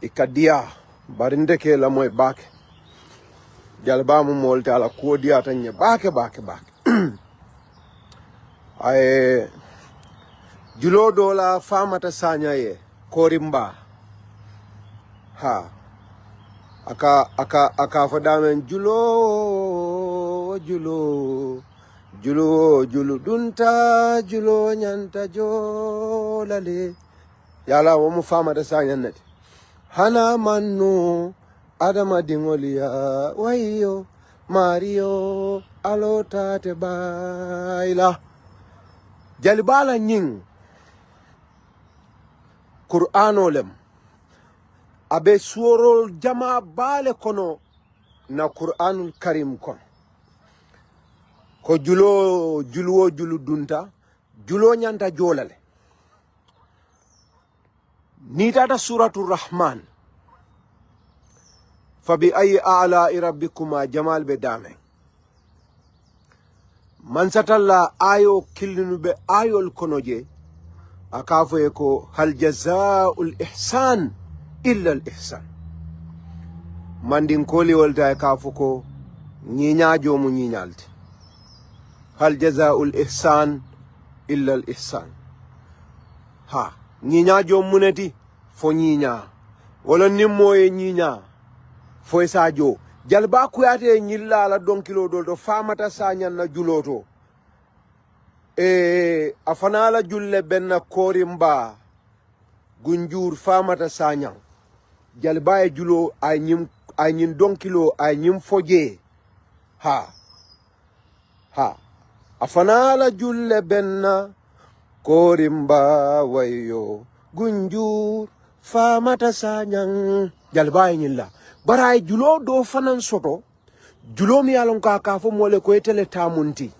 ikadia barinde ke la moy bake jalba mu molte ala ko dia tanye bake ay julo dola famata sanya ye korimba ha aka fadamen julo dunta julo nyanta jolale yala wo mu famata sanya net hana mannu adama dingoliya wayo mario alota te baila jalbala nying qur'anolem abe suorol jama bale kono na qur'anul karim kon ko julo dunta julo nyanta jolale ni tata suratul rahman fabi ayi ala rabbikuma jamal be dame man satalla ayo killinu be ayol kono je akafo e ko hal jazaa'ul ihsan illa al ihsan mandin koli wolta e kafo ko ñiñajo mu ñiñalti hal jazaa'ul ihsan illa al ihsan ha ñiñajo muneti fo ñiña wala nimmo e ñiña fo sajo jalba kuyate ñilla la donkilo dol to famata sañan na juloto afana la julle benna korimba gunjur famata sañan jalba e julo ay ñim donkilo ay ñim foje ha afana la julle benna korimba wayo gunjur famata sañan jalba e ñilla baray julo do fanan soto julo mi yalon ka fo mole ko etele tamunti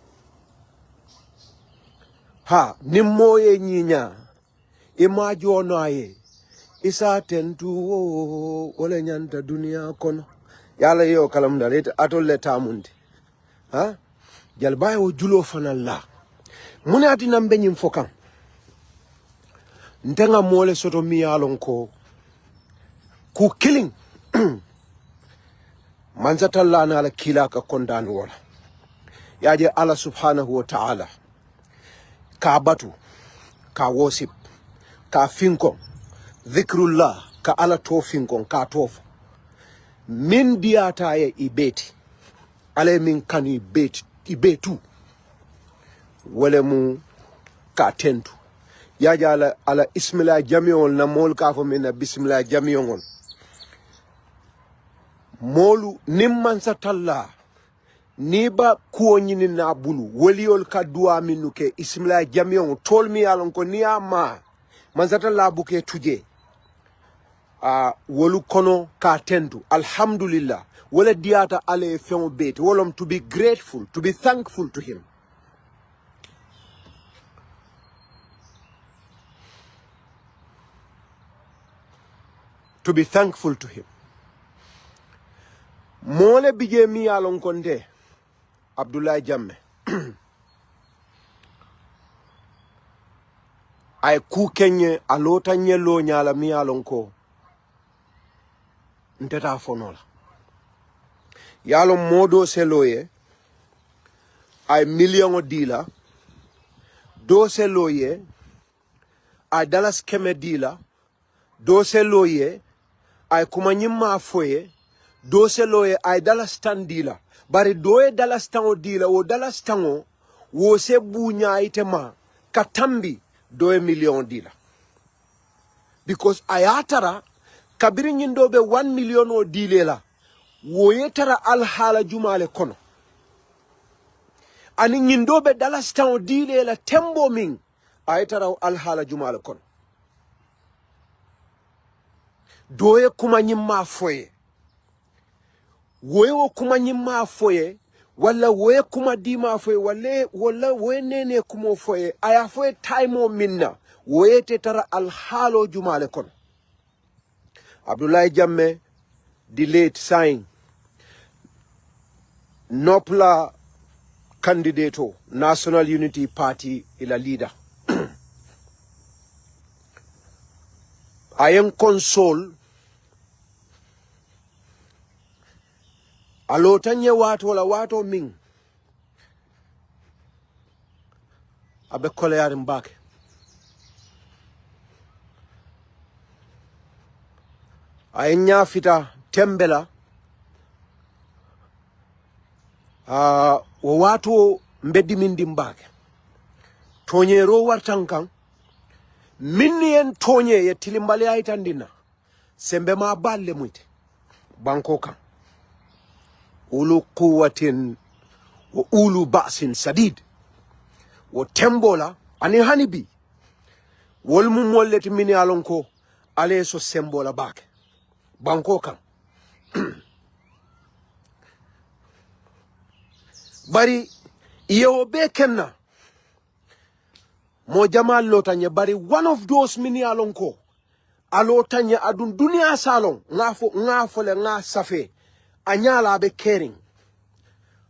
ha nimmoye ñiña ima jonoye isa tentu wala nyanta duniya kono yala yo kalam dalet atolle tamunti ha jalbay o julo fanan la munati nambe ñim fokan ntenga mole soto mi yalon ko ku killing manzatalla na ala kila ka kondan wala yaje Allah subhanahu wa ta'ala ka batu ka worship ka finko dhikrullah ka ala to finko ka tof min diata ye ibeti ale min kan ibetu wala mu ka tentu yaje ala ismillah jami'ol na mol ka fo min bismillah jami'ol molu nimman satalla niba kuo nyini na bulu waliol kadua minuke ismila jamion tolmi alon ko niyama man satalla buke tuje wolu kono ka tentu alhamdulillah wala diata ale fen beti wolom to be grateful, to be thankful to him. To be thankful to him. Mole bije mi alon konde Abdullah Jamme ay ku kenye alota nyelo nyala mi alon ko nteta fonola yalo modo seloye ay million dila do seloye ay dalas keme dila do seloye ay kuma nyimma foye do seloye ay dalas tandila bari doye dalas tango dila o dalas tango wo se bunya itema katambi doye million dila because ayatara kabiri nyindobe 1 million o dilela wo yetara alhala jumale kono ani nyindobe dalas tango dilela tembo min ayatara alhala jumale kono doye kuma nyimma foye woye kuma nyimma foye wala woye kuma dima foye wala woye nene kuma foye aya foye time minna woye tetara alhalo jumale kono Abdullah Jamme the late sign Nopla candidato National Unity Party ila leader I am console alotanye wato la wato min abe kole yarin bake ayenya fita tembela wo wato mbeddi min dimbake toñero wartan kan minni en toñe ye tilimbale ay tandina sembe ma balle muite banko kan ulu quwwatin wa ulu ba'sin sadid wo tembola ani hanibi wol mum molleti mini alonko ale so sembola bake banko kan bari yewo be kenna mo jamal lotanye bari one of those mini alonko alotanye adun dunia salon ngafo le nga safe anyala be caring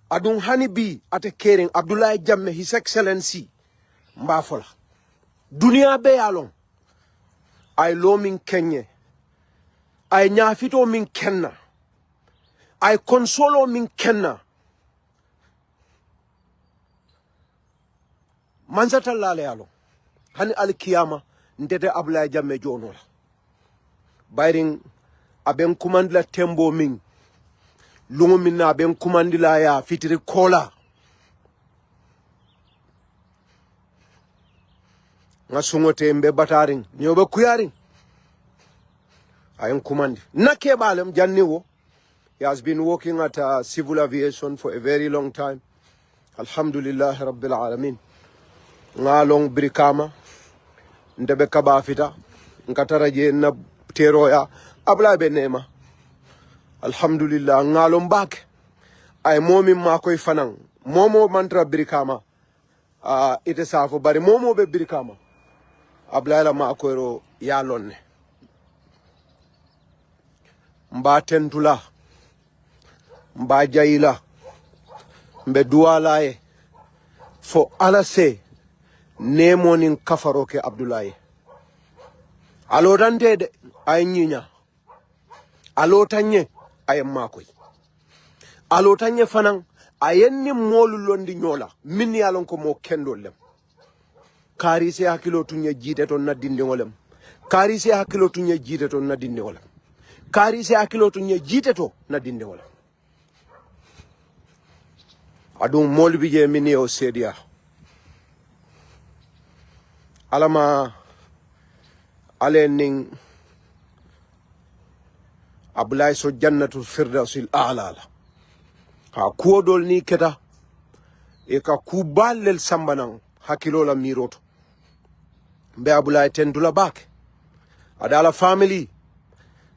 adun hanibi ate caring Abdoulaye Jammeh His Excellency mbafola dunia be alon ay lo min kenye ay nyafito min kenna ay konsolo min kenna manzata lale alo hani alkiyama ndete Abdoulaye Jammeh jonola bayring aben kumandla tembo min lungu min na aben kumandila ya fitiri kola ngasungote mbe bataring nyobe kuyaring ayen kumandi nake balem janniwo. He has been working at civil aviation for a very long time. Alhamdulillah Rabbil Alamin. Ngalong Brikama, ndebe kabafita, nkataraje na teroya, abla benema. Alhamdulillah, ngalong bak. Ay momi makoy fanang. Momo mantra Brikama. Ite safo bari momo be Brikama. Abla la makoyro yalonne. Mba tentula. Mba jaila. Mbe dualaye. For Allah say, nemonin kafaroke Abdoulaye. Alotante de ay nyinya. Alotanye ay makoy. Alotanye fanang ayenni molu londi nyola. Minni alon ko mo kendo lem. Kari se hakilo tunye jite ton na dindi ngolem. Kari se hakilo tunye jite ton na dindi ngolem. Kari se hakilo tunye jite to na dindi ngolem. Adun molu bije minni o sedia. Alama alening Abdoulaye so jannatul firdausil a'la ha kuodol ni keta e ka kubalel sambanan hakilo la miroto be Abdoulaye tendula bak adala family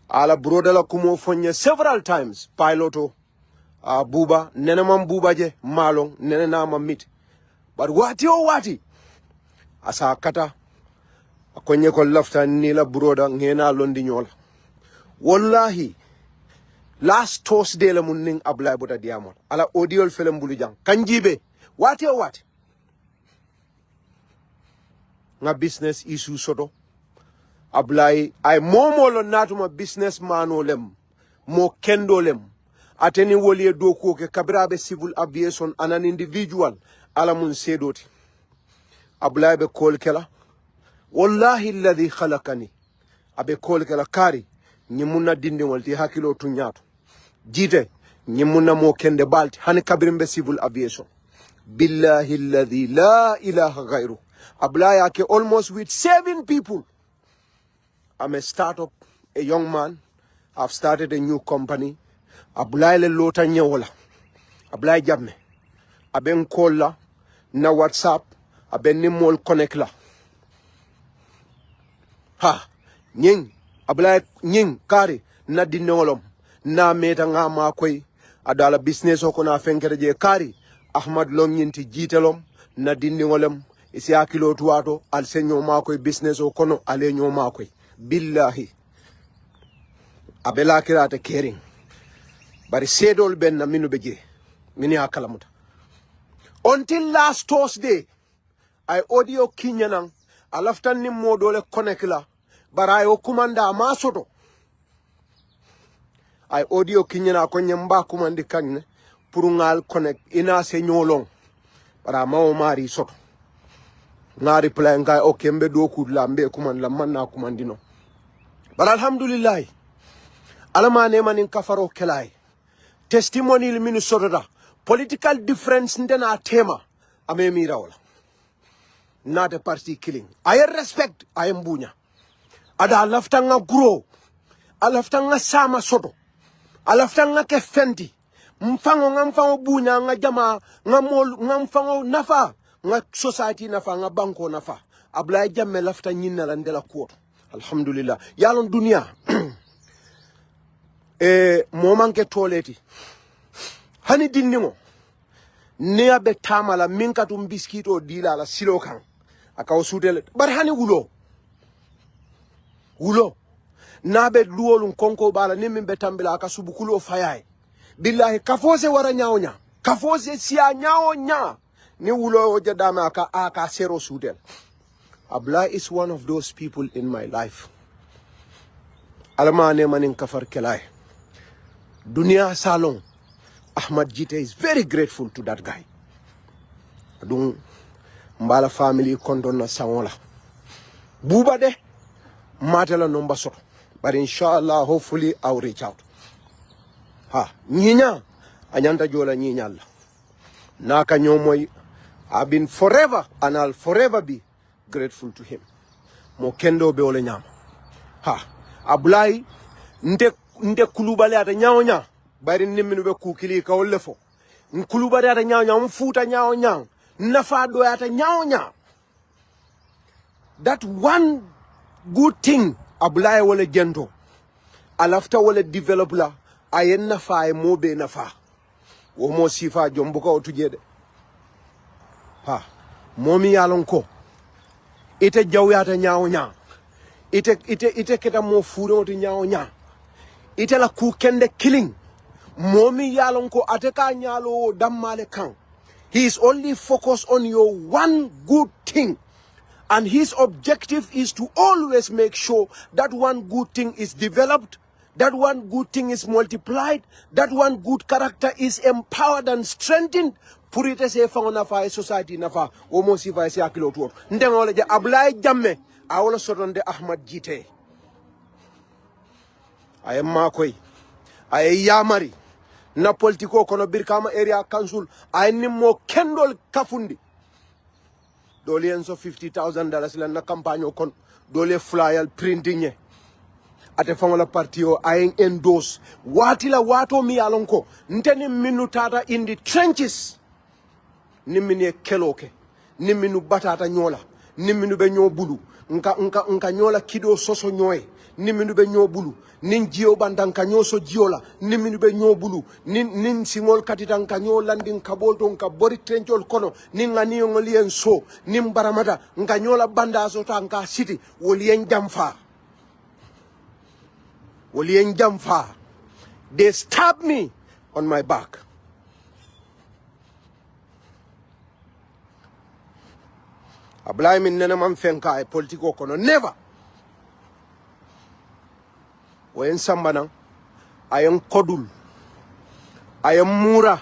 ala brodala kumo fonye several times piloto buba nene mam buba je malong nene na mamit but wati asa kata akonye ko lafta ni la broda ngena londi nyola wallahi last Thursday la mun ning Abdoulaye bota diamot ala audio felem bulu jang kanjibe wati nga business issue soto Abdoulaye ay momo lo natuma business mano lem mo kendo lem ateni woliye doko ke kabrabe civil aviation an individual ala mun sedoti Abdoulaye be kol kela wallahi alladhi khalaqani abe kol kela kari nyimuna dindi walti hakilo tunyato jite nyimuna mo kende balti hani kabrimbe civil aviation billahi alladhi la ilaha ghairu Abdoulaye ake almost with 7 people. I'm a startup, a young man. I've started a new company. Abdoulaye le lota nyewola Abdoulaye Jammeh aben kola na WhatsApp aben ni mol connect la ha nying Abdoulaye nying kari na dinolom na meta nga makoy adala business o kona fenkere je kari Ahmad lom nyinti jitelom na dinolem isi akilo tuwato al senyo makoy business o kono ale nyo makoy billahi abela kirata caring bari sedol ben na minu beje mini akalamuta until last Thursday I audio kinyanang alaftan ni modole connect la bara yo kumanda masoto ay audio kinyana ko nyamba kumandi kagne pour ngal connect ina se nyolong para mawo mari soto ngari reply ngai okay mbe do ku lambe kuman lamman na kumandino but alhamdulillah alama ne manin kafaro kelai testimony li minu sotoda political difference ndena tema ame mirawla not a party killing I respect I am bunya ada laftanga grow alaftanga sama soto alaftanga ke fenti mfango ngamfango bunya nga jama ngamol ngamfango nafa nga society nafa nga banko nafa abla jamme lafta nyinna la ndela ko alhamdulillah yalon dunia mo manke toleti hani dinningo ne abe tamala minkatum biskito dila la silo kan akaw sudel bar hani wulo nabe luolun konko bala nimmin be tambila aka subukulo fayay billahi kafose wara nyaonya kafose siya nyaonya ni wulo o jadama aka sero sudel abla is one of those people in my life alama ne manin kafar kelay dunia salon Ahmad Jite is very grateful to that guy donc mbala family kondona sangola buba de matela nomba soto but inshallah hopefully I'll reach out ha nyinya anyanta jola nyinya Allah naka nyomoy I've been forever and I'll forever be grateful to him mo kendo be ole nyama ha abulai nde kulubale ata nyaonya bari niminu be kukili ka wolle fo kulubale ata nyaonya mfuta nyaonya nafa do ata nyaonya that one good thing abulai wala gento alafta wala develop la ayen nafa ay mobe nafa wo mo sifa jombuka o tujede ha momi yalon ko ite jawyata nyaonya ite keta mo furo to nyaonya ite la ku kende killing momi yalon ko ateka nyalo dammale kan he is only focused on your one good thing and his objective is to always make sure that one good thing is developed, that one good thing is multiplied, that one good character is empowered and strengthened. Pour ite se fa na fa society na fa o mo si fa se akilo to ndengo le Ablaye Jammeh a wala sotonde Ahmad Jite ay makoy ay yamari na politiko kono birkama area council ay nimmo kendol kafundi dole en so $50,000 la na campagne kon dole flyer printing ate fangola party o ay endorse watila wato mi alonko nteni minutata in the trenches nimine keloke niminu batata nyola niminu be nyobulu nka nyola kido soso nyoy niminu be nyobulu nin jio bandan kanyo so jiola niminu be nyobulu nin singol katitan kanyo landing kabolto nka bori trenchol kono nin ngani ngolien so nim baramata nka nyola banda so ta nka city wolien jamfa they stabbed me on my back. Ablaye min nena man fenka e politiko kono never. When sambana I am kodul, I am mura,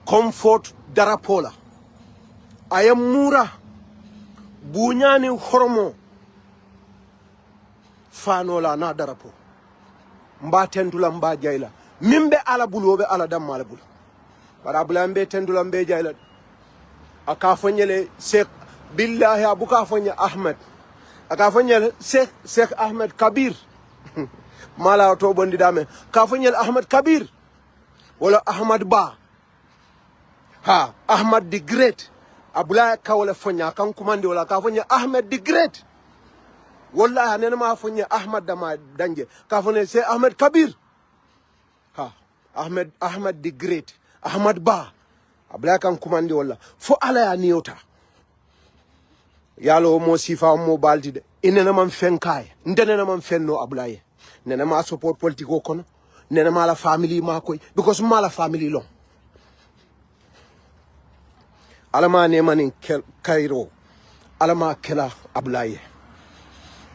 comfort darapola, I am mura, bunyani horomo, fanola na darapo, mba tendula mba jaila, mimbe ala bulu obe ala dam mala bulu, barabula mbe tendula mbe jaila. Akafonyele Sheikh billahi abuka fonya Ahmed akafonyele Sheikh Ahmed Kabir mala to bondi dame kafonyele Ahmed Kabir wala Ahmad Ba ha Ahmad the Great abula ka wala fonya kan kumande wala kafonya Ahmed the Great wala nena ma fonya Ahmad dama danje kafone Sheikh Ahmed Kabir ha Ahmed the Great Ahmad Ba abla kan kumandi wala fo ala ya niota yalo mo sifa mo baldi de inena man fenkay ndenena man fenno Ablaye nena ma support politiko kono nena ma la family ma koy because ma la family long alama ne manin Cairo alama kela Ablaye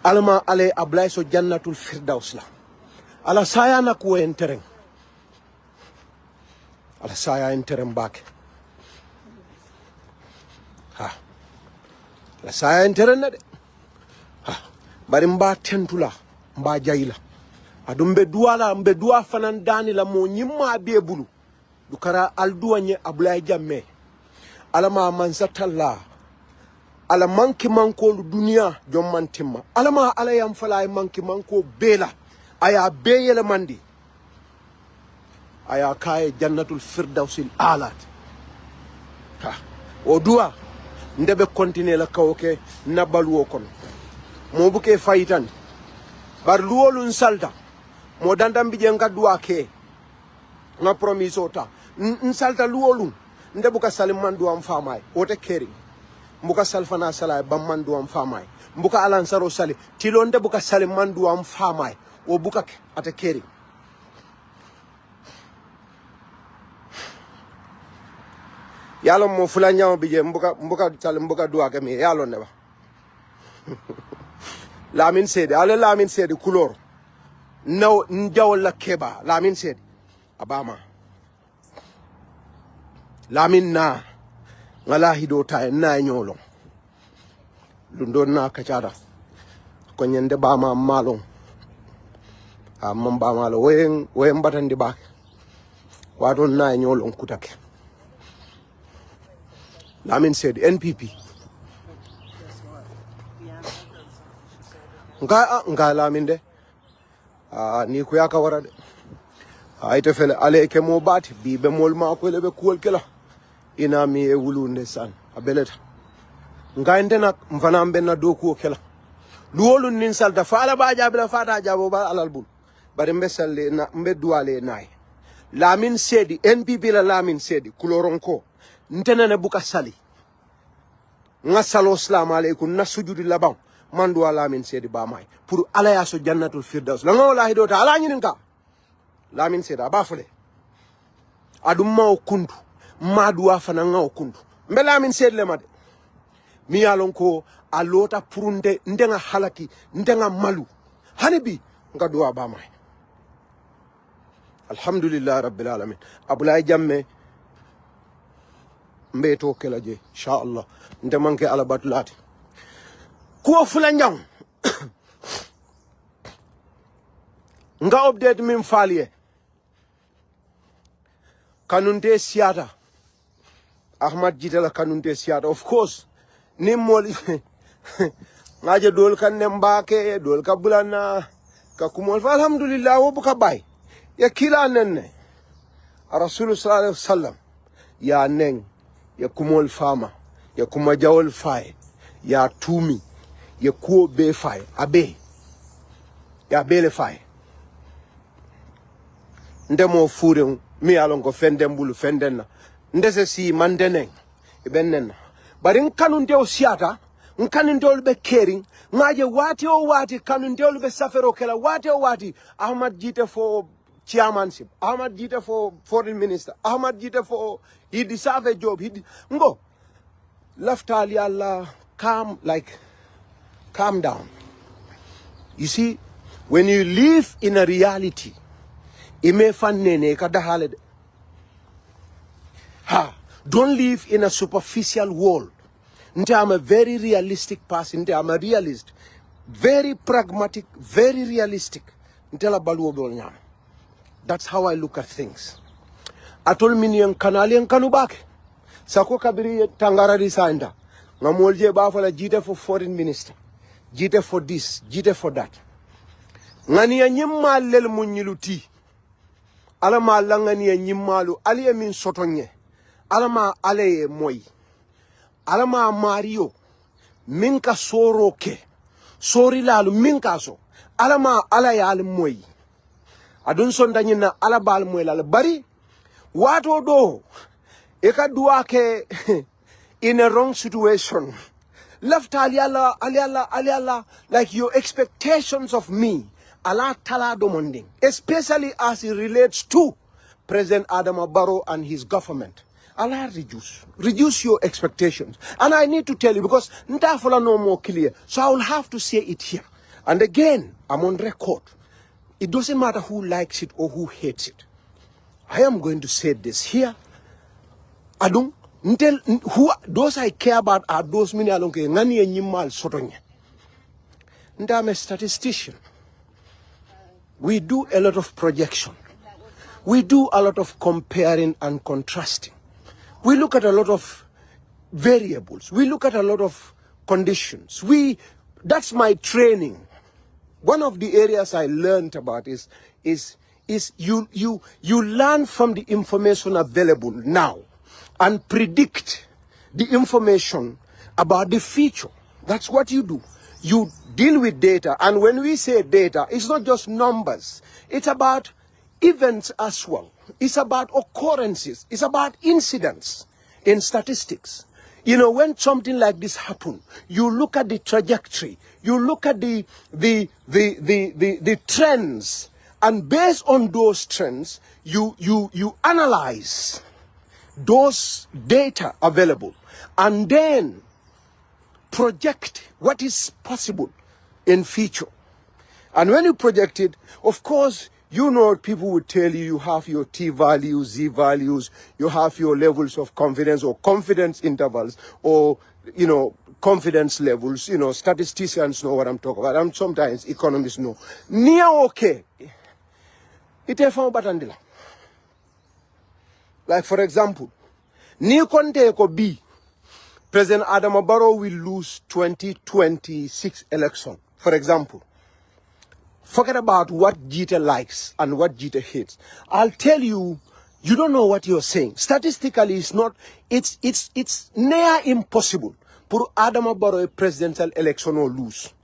alama ale Ablaye so jannatul firdaus la ala saya na ku enteren ala saya enteren bak ha ala saya enteren na de ha bari mba tentula mba jayila adum be duwa fanan dani la mo nyimma be bulu dukara alduwanye abulay jamme ala ma mansatalla ala manki manko duniya jom mantimma ala ma ala yam fala manki manko bela aya beyele mandi aya kaye jannatul firdausil alat ha o duwa ndebe continuer la kawke nabalu kon mo buke fayitan bar luwolun salta mo dandam bi jenga duwa ke na promiso ta salta luwolun nde buka salim man duwam famay wote keri mbuka salfana salay bam man duwam famay mbuka alansaro sali tilo nde buka salim man duwam famay o buka ate keri yalo mo fula nyaw bi je mbuka salim mbuka duwa ke mi yalo ne ba lamin sedi ale lamin sedi couleur no njawol la keba lamin sedi abama lamin na ngala hido ta na nyolo lundo na kachara ko nyende bama malon mamba malo wen batandi bak wadon na nyolo kutake lamin sedi NPP nga lamin de ni ko yaka warade ayte fele aleke mo bati bibe mol ma ko lebe kuol kala ina mi e wulunde san abeleta nga ndena mfana mbenna do ko kala luwolun nin salta faala ba jabila fata jabo ba alal bul bari mbesalle na mbedduale nay lamin sedi NPP la lamin sedi kuloronko ntenene buka sali nga salo assalamu alaykum na sujudi laban mandu alamin sedi ba may pour ala ya so jannatul firdaus la ngawla hido ta ala nyinin ka lamin seda ba fule adum maw kundu maduwa fana ngaw kundu mbe lamin sedle made mi yalon ko alota pour ndenga halaki ndenga malu hanibi nga duwa ba may alhamdulillah rabbil alamin abulay jamme mbeto kelaje insha Allah nde manke ala batulati ko fula njang nga update min falie kanunte siata Ahmad Jitala kanunte siata of course ni moli ngaje dol kan nembake dol ka bulana ka kumol fa alhamdulillah wo buka bay ya kila nenne rasul sallallahu alaihi wasallam ya neng ya kumol fama ya kuma jawol fay ya tumi ya kuo be fay abe ya bele fay ndemo fure mi alon ko fenden bulu fenden na ndese si mandenen e bennen bari kanun dew siata kanun dew be kering ngaje wati o wati kanun dew be safero kala wati o wati Ahmad Jite for chairmanship, Ahmad Jite for foreign minister, Ahmad Jite for he deserve a job. He ngo left ali Allah calm down. You see, when you live in a reality, don't live in a superficial world. I'm a very realistic person. I'm a realist. Very pragmatic, very realistic. That's how I look at things. Atol minian kanalian kanubak. Sako kabiri tangara risainda. Ngamolje bafala jite for foreign minister. Jite for this, jite for that. Ngani nyimma lel munyiluti. Alama langani nyimmalu aliye min sotonye. Alama aleye moy. Alama Mario minka soro ke. Sori lalu minka so. Alama alaya al moy. Adun sonda nyina alabal moy lal bari. Wato do. Eka duake in a wrong situation. Left aliala, like your expectations of me. Allah tala domonding. Especially as it relates to President Adama Barrow and his government. Allah reduce your expectations. And I need to tell you because Ntafula no more clear. So I will have to say it here. And again, I'm on record. It doesn't matter who likes it or who hates it. I am going to say this here. I don't tell who those I care about are those many along ngani enyimal sotonya. I'm a statistician. We do a lot of projection. We do a lot of comparing and contrasting. We look at a lot of variables. We look at a lot of conditions. That's my training. One of the areas I learned about is you learn from the information available now and predict the information about the future. That's what you do. You deal with data, and when we say data, it's not just numbers. It's about events as well. It's about occurrences. It's about incidents in statistics. You know, when something like this happens, you look at the trajectory, you look at the trends, and based on those trends, you analyze those data available, and then project what is possible in future. And when you project it, of course, you know, people would tell you, you have your T values, Z values, you have your levels of confidence or confidence intervals, or, you know, confidence levels. You know, statisticians know what I'm talking about, and sometimes economists know. Near okay. It is found batandila. Like, for example, ni konte ko B, President Adama Barrow will lose 2026 election, for example. Forget about what Jeter likes and what Jeter hates. I'll tell you, you don't know what you're saying. Statistically, it's near impossible for Adama Barrow a presidential election or lose.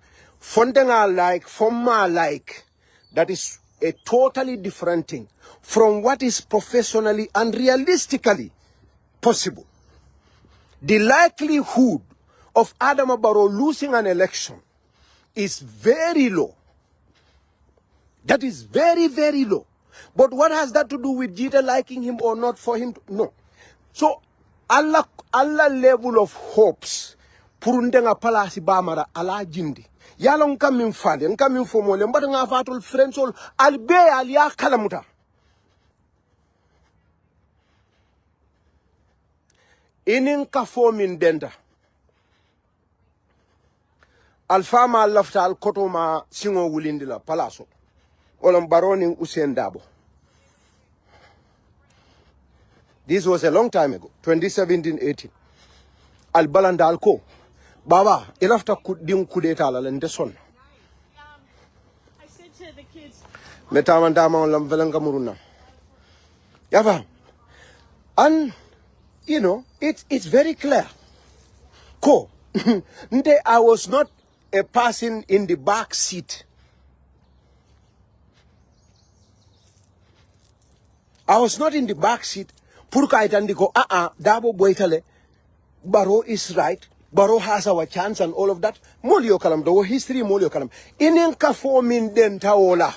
Fontenga like, Foma like, that is a totally different thing from what is professionally and realistically possible. The likelihood of Adama Barrow losing an election is very low. That is very, very low. But what has that to do with Jeter liking him or not for him? No. So, Allah level of hopes, purundenga palasi bamara ala jindi. Yala nkamin fale, nkamin fomole, mbata nga fatul frensol, albe alia kalamuta. Inin ka fomin denda. Alfama lafta al kotoma singo wulindila palaso. Olam baroning usendabo. This was a long time ago, 2017-18. Al balanda alko. Baba, ilafta dim kudeta la lendeson. I said to the kids, Metamandama olam velanga muruna. Yava. And you know, it's very clear. Ko. I was not a person in the back seat. I was not in the back seat. Purka itandiko, Dabo Boitale, Barrow is right. Barrow has our chance and all of that. Molio kalam, the history molio kalam. Inenka forming dentaola.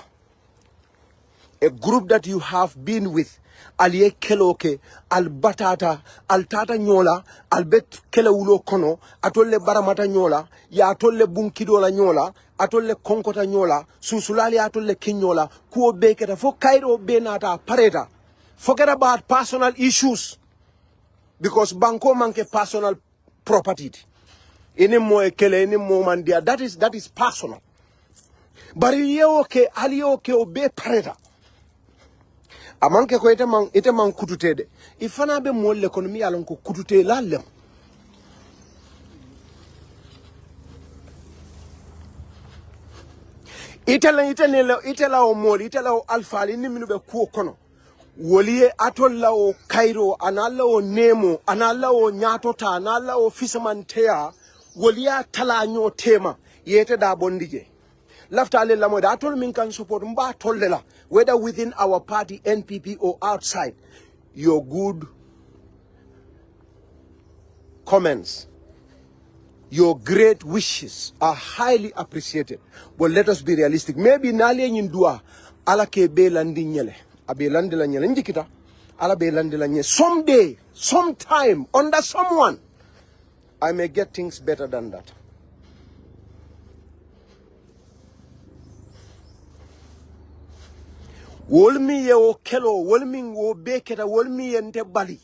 A group that you have been with. Aliye keloke, al batata, al tata nyola, al bet kele ulo kono, atolle baramata nyola, ya atolle bunkidola nyola, atolle konkota nyola, susulali atolle kinyola, kuo beketa, fo kairo benata pareta. Forget about personal issues. Because banko manke personal property. Any more kele, any more mandia, that is personal. But aliye oke obe pareta. Amanke ko ite man kututede. Ifana be mo l'economie alon ko kutute lalem. Itela o moli, itela o alfali ni minu be ku kono. Woliye atolla o Cairo, analla o Nemo, analla o Nyatota, analla o Fishermantea, woliya tala nyo tema, yete da bondije. Lafta ale la moda atol min can support mba tolela, whether within our party, NPP, or outside. Your good comments, your great wishes are highly appreciated. But let us be realistic. Maybe nale nyindua ala ke be landi nyele. Abe landi la nyele njikita. Ala be landi la nyele. Someday, sometime, under someone, I may get things better than that. wolmi ye o kelo wolmi wo beketa wolmi yente bali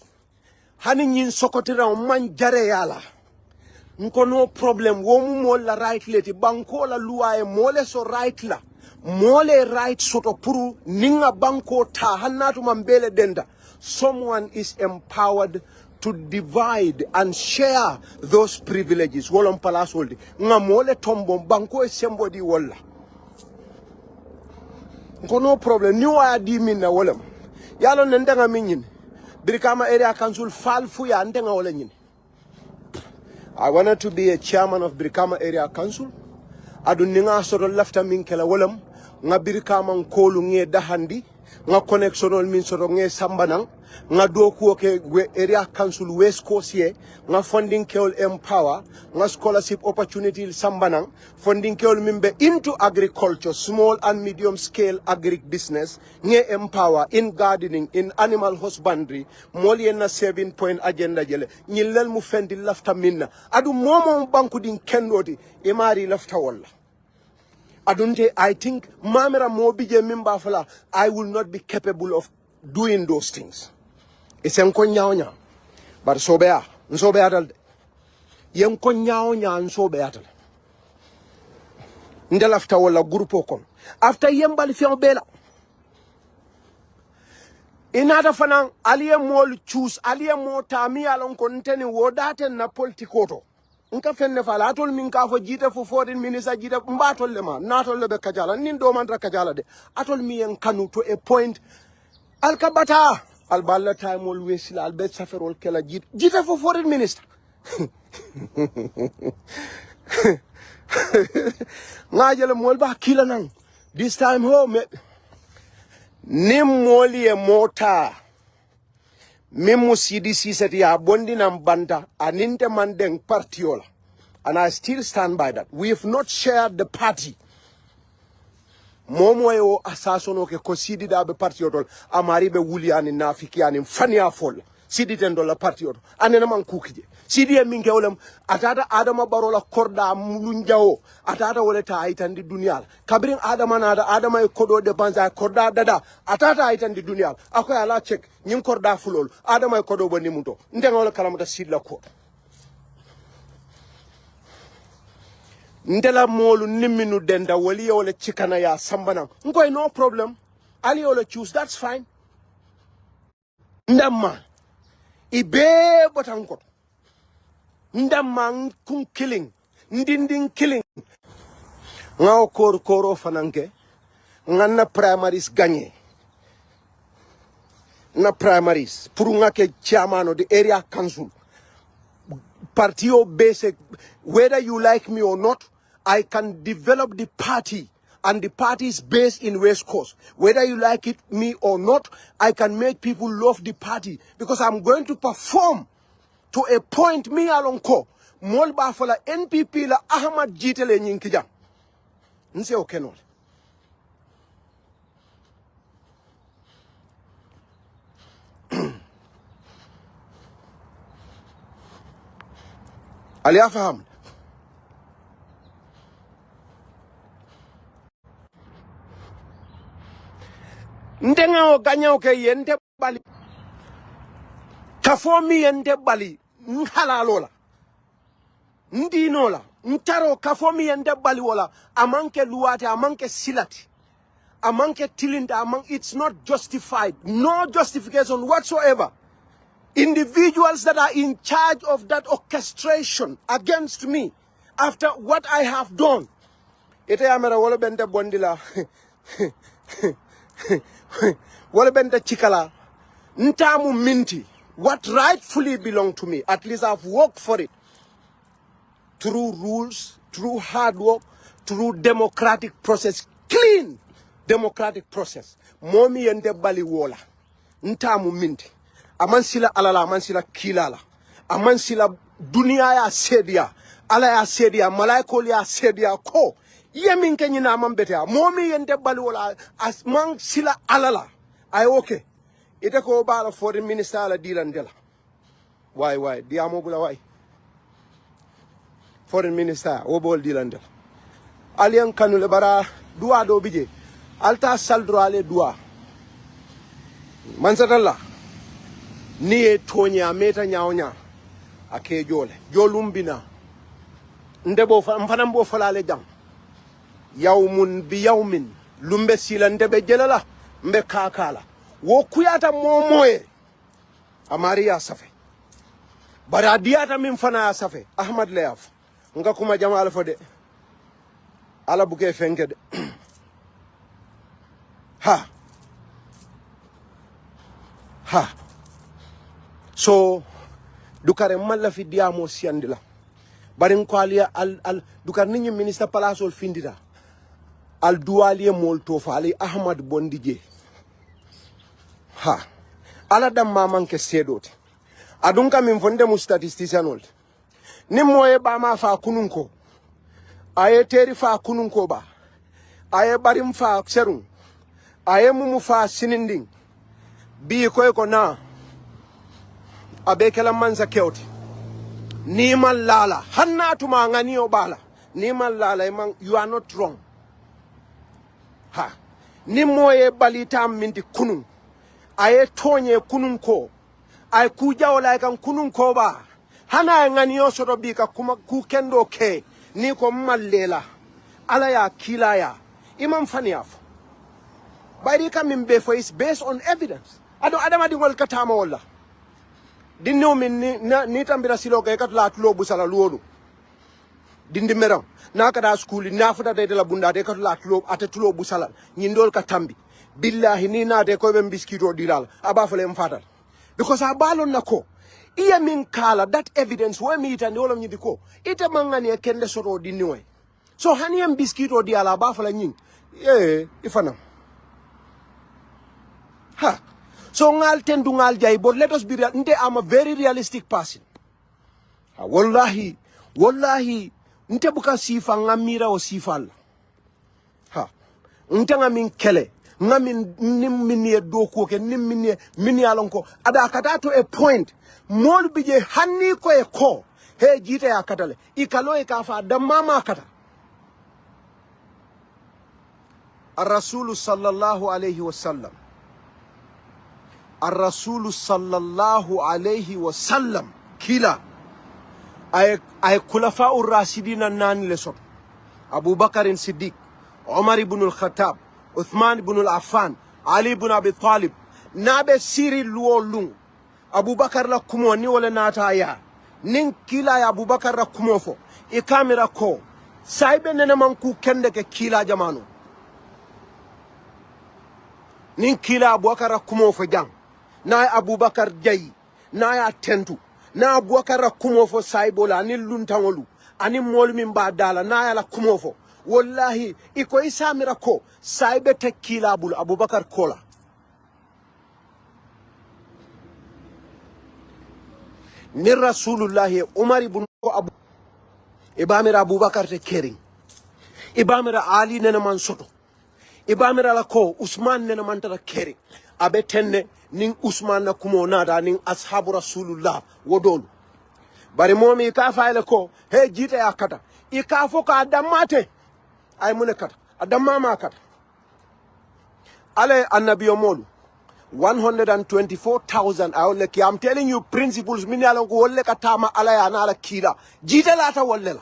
hani nyin sokotira man jare yala nko no problem wo mu mo la right leti banko la luwaye mole so right la mole right soto puru ninga banko ta hannatu mambele denda someone is empowered to divide and share those privileges wolon palas woldi nga mole tombo banko e sembo di wala nko no problem ni wa di minna wolam yalo nenda minyin birkama area council falfu ya ndenga wala nyin. I wanted to be a chairman of Brikama Area Council. Aduninga soro lafta min kela wolam nga Brikama nkolu nge dahandi nga connectionol min soro nge sambanang nga doku ke Area Council West Coast ye nga funding keol empower nga scholarship opportunity sambanang funding keol mimbe into agriculture, small and medium scale agric business nge empower in gardening, in animal husbandry moli na 7-point agenda jele nyilal mu fendi lafta minna adu momo banku din kendoti imari lafta walla adunte I think mamera mobije mimba fala I will not be capable of doing those things. It's enkonya but sobea nsobea dal yenkonya nsobea dal ndel after wala grupo kon after yembal fi bela inata fanan aliye mol choose aliye mota mi alon kon teni wodate na politikoto nka fenne fala atol min ka fo jita fo foreign minister jita mbatol le ma natol le be kajala nin do man ra kajala de atol mi en kanu to a point alkabata alballa time always la albet saferol kala jita fo foreign minister ngajele mol ba kila nang this time home nim moli e mota memu CDC set ya bondi nam banda aninte mandeng partiola and I still stand by that. We have not shared the party momo yo asasono ke ko sidi da be partiotol amari be wuliani nafikiani fania fol sidi tendo la partiot anena man kukije sidi e minke wolem atata adama barola korda mulunjawo atata woleta aitandi dunyal kabrin adama nada adama e kodo de banza korda dada atata aitandi dunyal akoy ala check nyin korda fulol adama e kodo boni muto ndenga wala kalamata sidla ko ndela molu niminu denda wali wala chikana ya sambana ngoy no problem ali wala choose that's fine ndamma ibe botankot ndamma kun killing ndindin killing ngaw koro fananke nganna primaries gagné na primaries pour ngake chairman the area council party basic whether you like me or not I can develop the party and the party is based in West Coast. Whether you like it me or not, I can make people love the party because I'm going to perform to a point me alonko. Molba fola NPP la Ahmad Jitele nyinkija. Nse okenol. Ali afaham. Ndenga o ganya o ke yente bali kafomi yente bali nhalalola ndinola ntaro kafomi yente bali wala amanke luwate amanke silati amanke tilinda it's not justified, no justification whatsoever. Individuals that are in charge of that orchestration against me after what I have done. Ite amera wala bende bondila wala bende chikala ntamu minti what rightfully belong to me. At least I've worked for it through rules, through hard work, through democratic process, clean democratic process. Momi yende bali wola ntamu minti amansila alala amansila kilala amansila dunia ya sedia ala ya sedia malaiko ya sedia ko yemin kenyina amambetea momi yende bali wala asman sila alala ay okay ite ko bala foreign minister ala dilandela why diamo bula why foreign minister wo bol dilandela alien kanule bara dua do bije alta saldro ale dua mansatalla ni e tonya meta nyaonya ake jole jolumbina ndebo fanam bo falale jam yawmun bi yawmin lumbe sila ndebe jelala mbe kakala wo kuyata momoye amari ya safe bara diata min fana ya safe ahmad leaf nga kuma jamal fo de ala buke fenke de ha so dukare malla fi diamo siandila barin ko aliya al dukar ninyi ministre palace ol findira al duwaliye molto fali ahmad bondije ala dam mamanke sedote adun kam min fonde mu statistician ol ni moye ba ma fa kununko aye teri fa kununko ba aye barim fa serun aye mumu fa sininding bi koy ko na abekela manza kewti ni mal lala hannatuma ngani o bala ni mal lala man you are not wrong ni moye balita minti kunun aye tonye kunun ko ay kuja wala kan kunun ko ba hana ngani o soto bi ka kuma ku kendo ke ni ko mallela ala ya kilaya imam faniaf bari kam min be for is based on evidence ado adama di wal katama wala dinno min ni tambira silo kay kat la tulo bu sala luwodu dindi meram naka da school na futa de la bunda de kat la tulo ate tulo bu sala nyindol ka tambi billahi ni na de ko be biskito dilal aba fale mfatal because abalon nako iya min kala that evidence we mi itande wala nyidi ko ite mangani e kende soto dinni way so hani am biskito di ala ba fala nyin ifana so ngal tendu ngal jay but let us be real nte am a very realistic person wallahi nte buka sifa ngamira o sifal nte ngamin kele ngamin nimminie doko ke nimminie mini alonko ada kata to a point mol bije hanni ko e ko he jite ya katale ikalo e kafa da mama kata الرسول صلى الله عليه وسلم الرسول صلى الله عليه وسلم كلا ay khulafa ur-rasidin nan lesot Abu Bakr Siddiq Umar ibn al-Khattab Uthman ibn al-Affan Ali ibn Abi Talib nabe siri luolung Abu Bakr la kumo ni wala nata ya nin kila ya Abu Bakr la kumo fo e kamera ko saybe nene man ku kende ke kila jamanu nin kila Abu Bakr la kumo fo jang na Abu Bakr jayi na ya tentu na Abu Bakr la kumo fo saybola ni luntangolu ani mol min ba dala na ya la kumo fo wallahi iko isamira ko saybe te kila bul Abu Bakr kola ni rasulullah Umar ibn Abu ibamira Abu Bakr te kering ibamira Ali nena man soto ibamira la ko Usman nena man tara kering abe tenne nin Usman na kumo nada nin ashabu rasulullah wodolu bari momi ka fayle ko he jita yakata ikafo ka damate ay mune kata adamma ma kata ale annabiyo molu 124,000 awle ki I'm telling you principles min yalon ko wolle ka tama ala ya na ala kila jita lata wolle la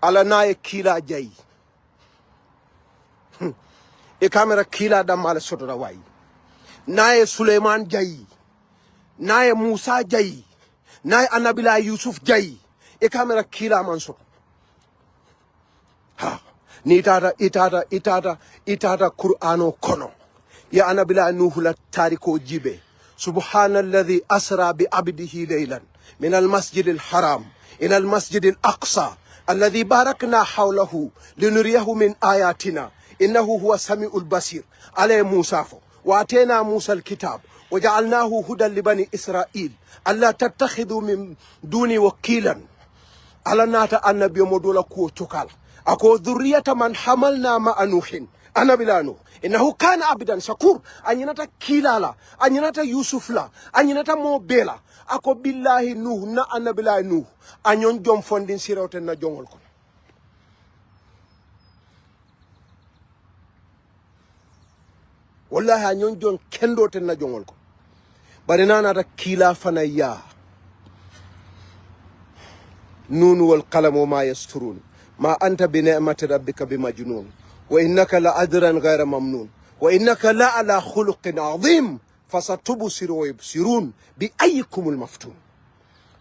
ala na e kila jayi e kamera kila damma ala soto da wayi naye Suleiman jayi naye Musa jayi naye Anabila Yusuf jayi e kamera kila man soto ni itata Qur'ano kono ya Anabila Nuhu la tariko jibe subhanalladhi asra bi abdihi laylan min almasjid alharam ila almasjid alaqsa alladhi barakna hawlahu linuriyahu min ayatina innahu huwa samiul basir ala Musa fo واتينا موسى الكتاب وجعلناه هدى لبني إسرائيل ألا تتخذوا من دوني وكيلا على ناتا النبي مدولا كو تكال أكو ذرية من حملنا مع نوح أنا بلا نوح إنه كان عبدا شكور أن ينتا كيلالا أن ينتا يوسف لا أن ينتا موبيلا أكو بالله نوح نا أنا بلا نوح أن ينجم فندين سيروتنا جونغل كون wallahi a ñon jon kendo ten na jongol ko bari nanata kila fana ya nun wal qalam wa ma yasturun ma anta bi ni'mati rabbika bi majnun wa innaka la adran ghayra mamnun wa innaka la ala khuluqin azim fasatubsiru wa yubsirun bi ayyikum al maftun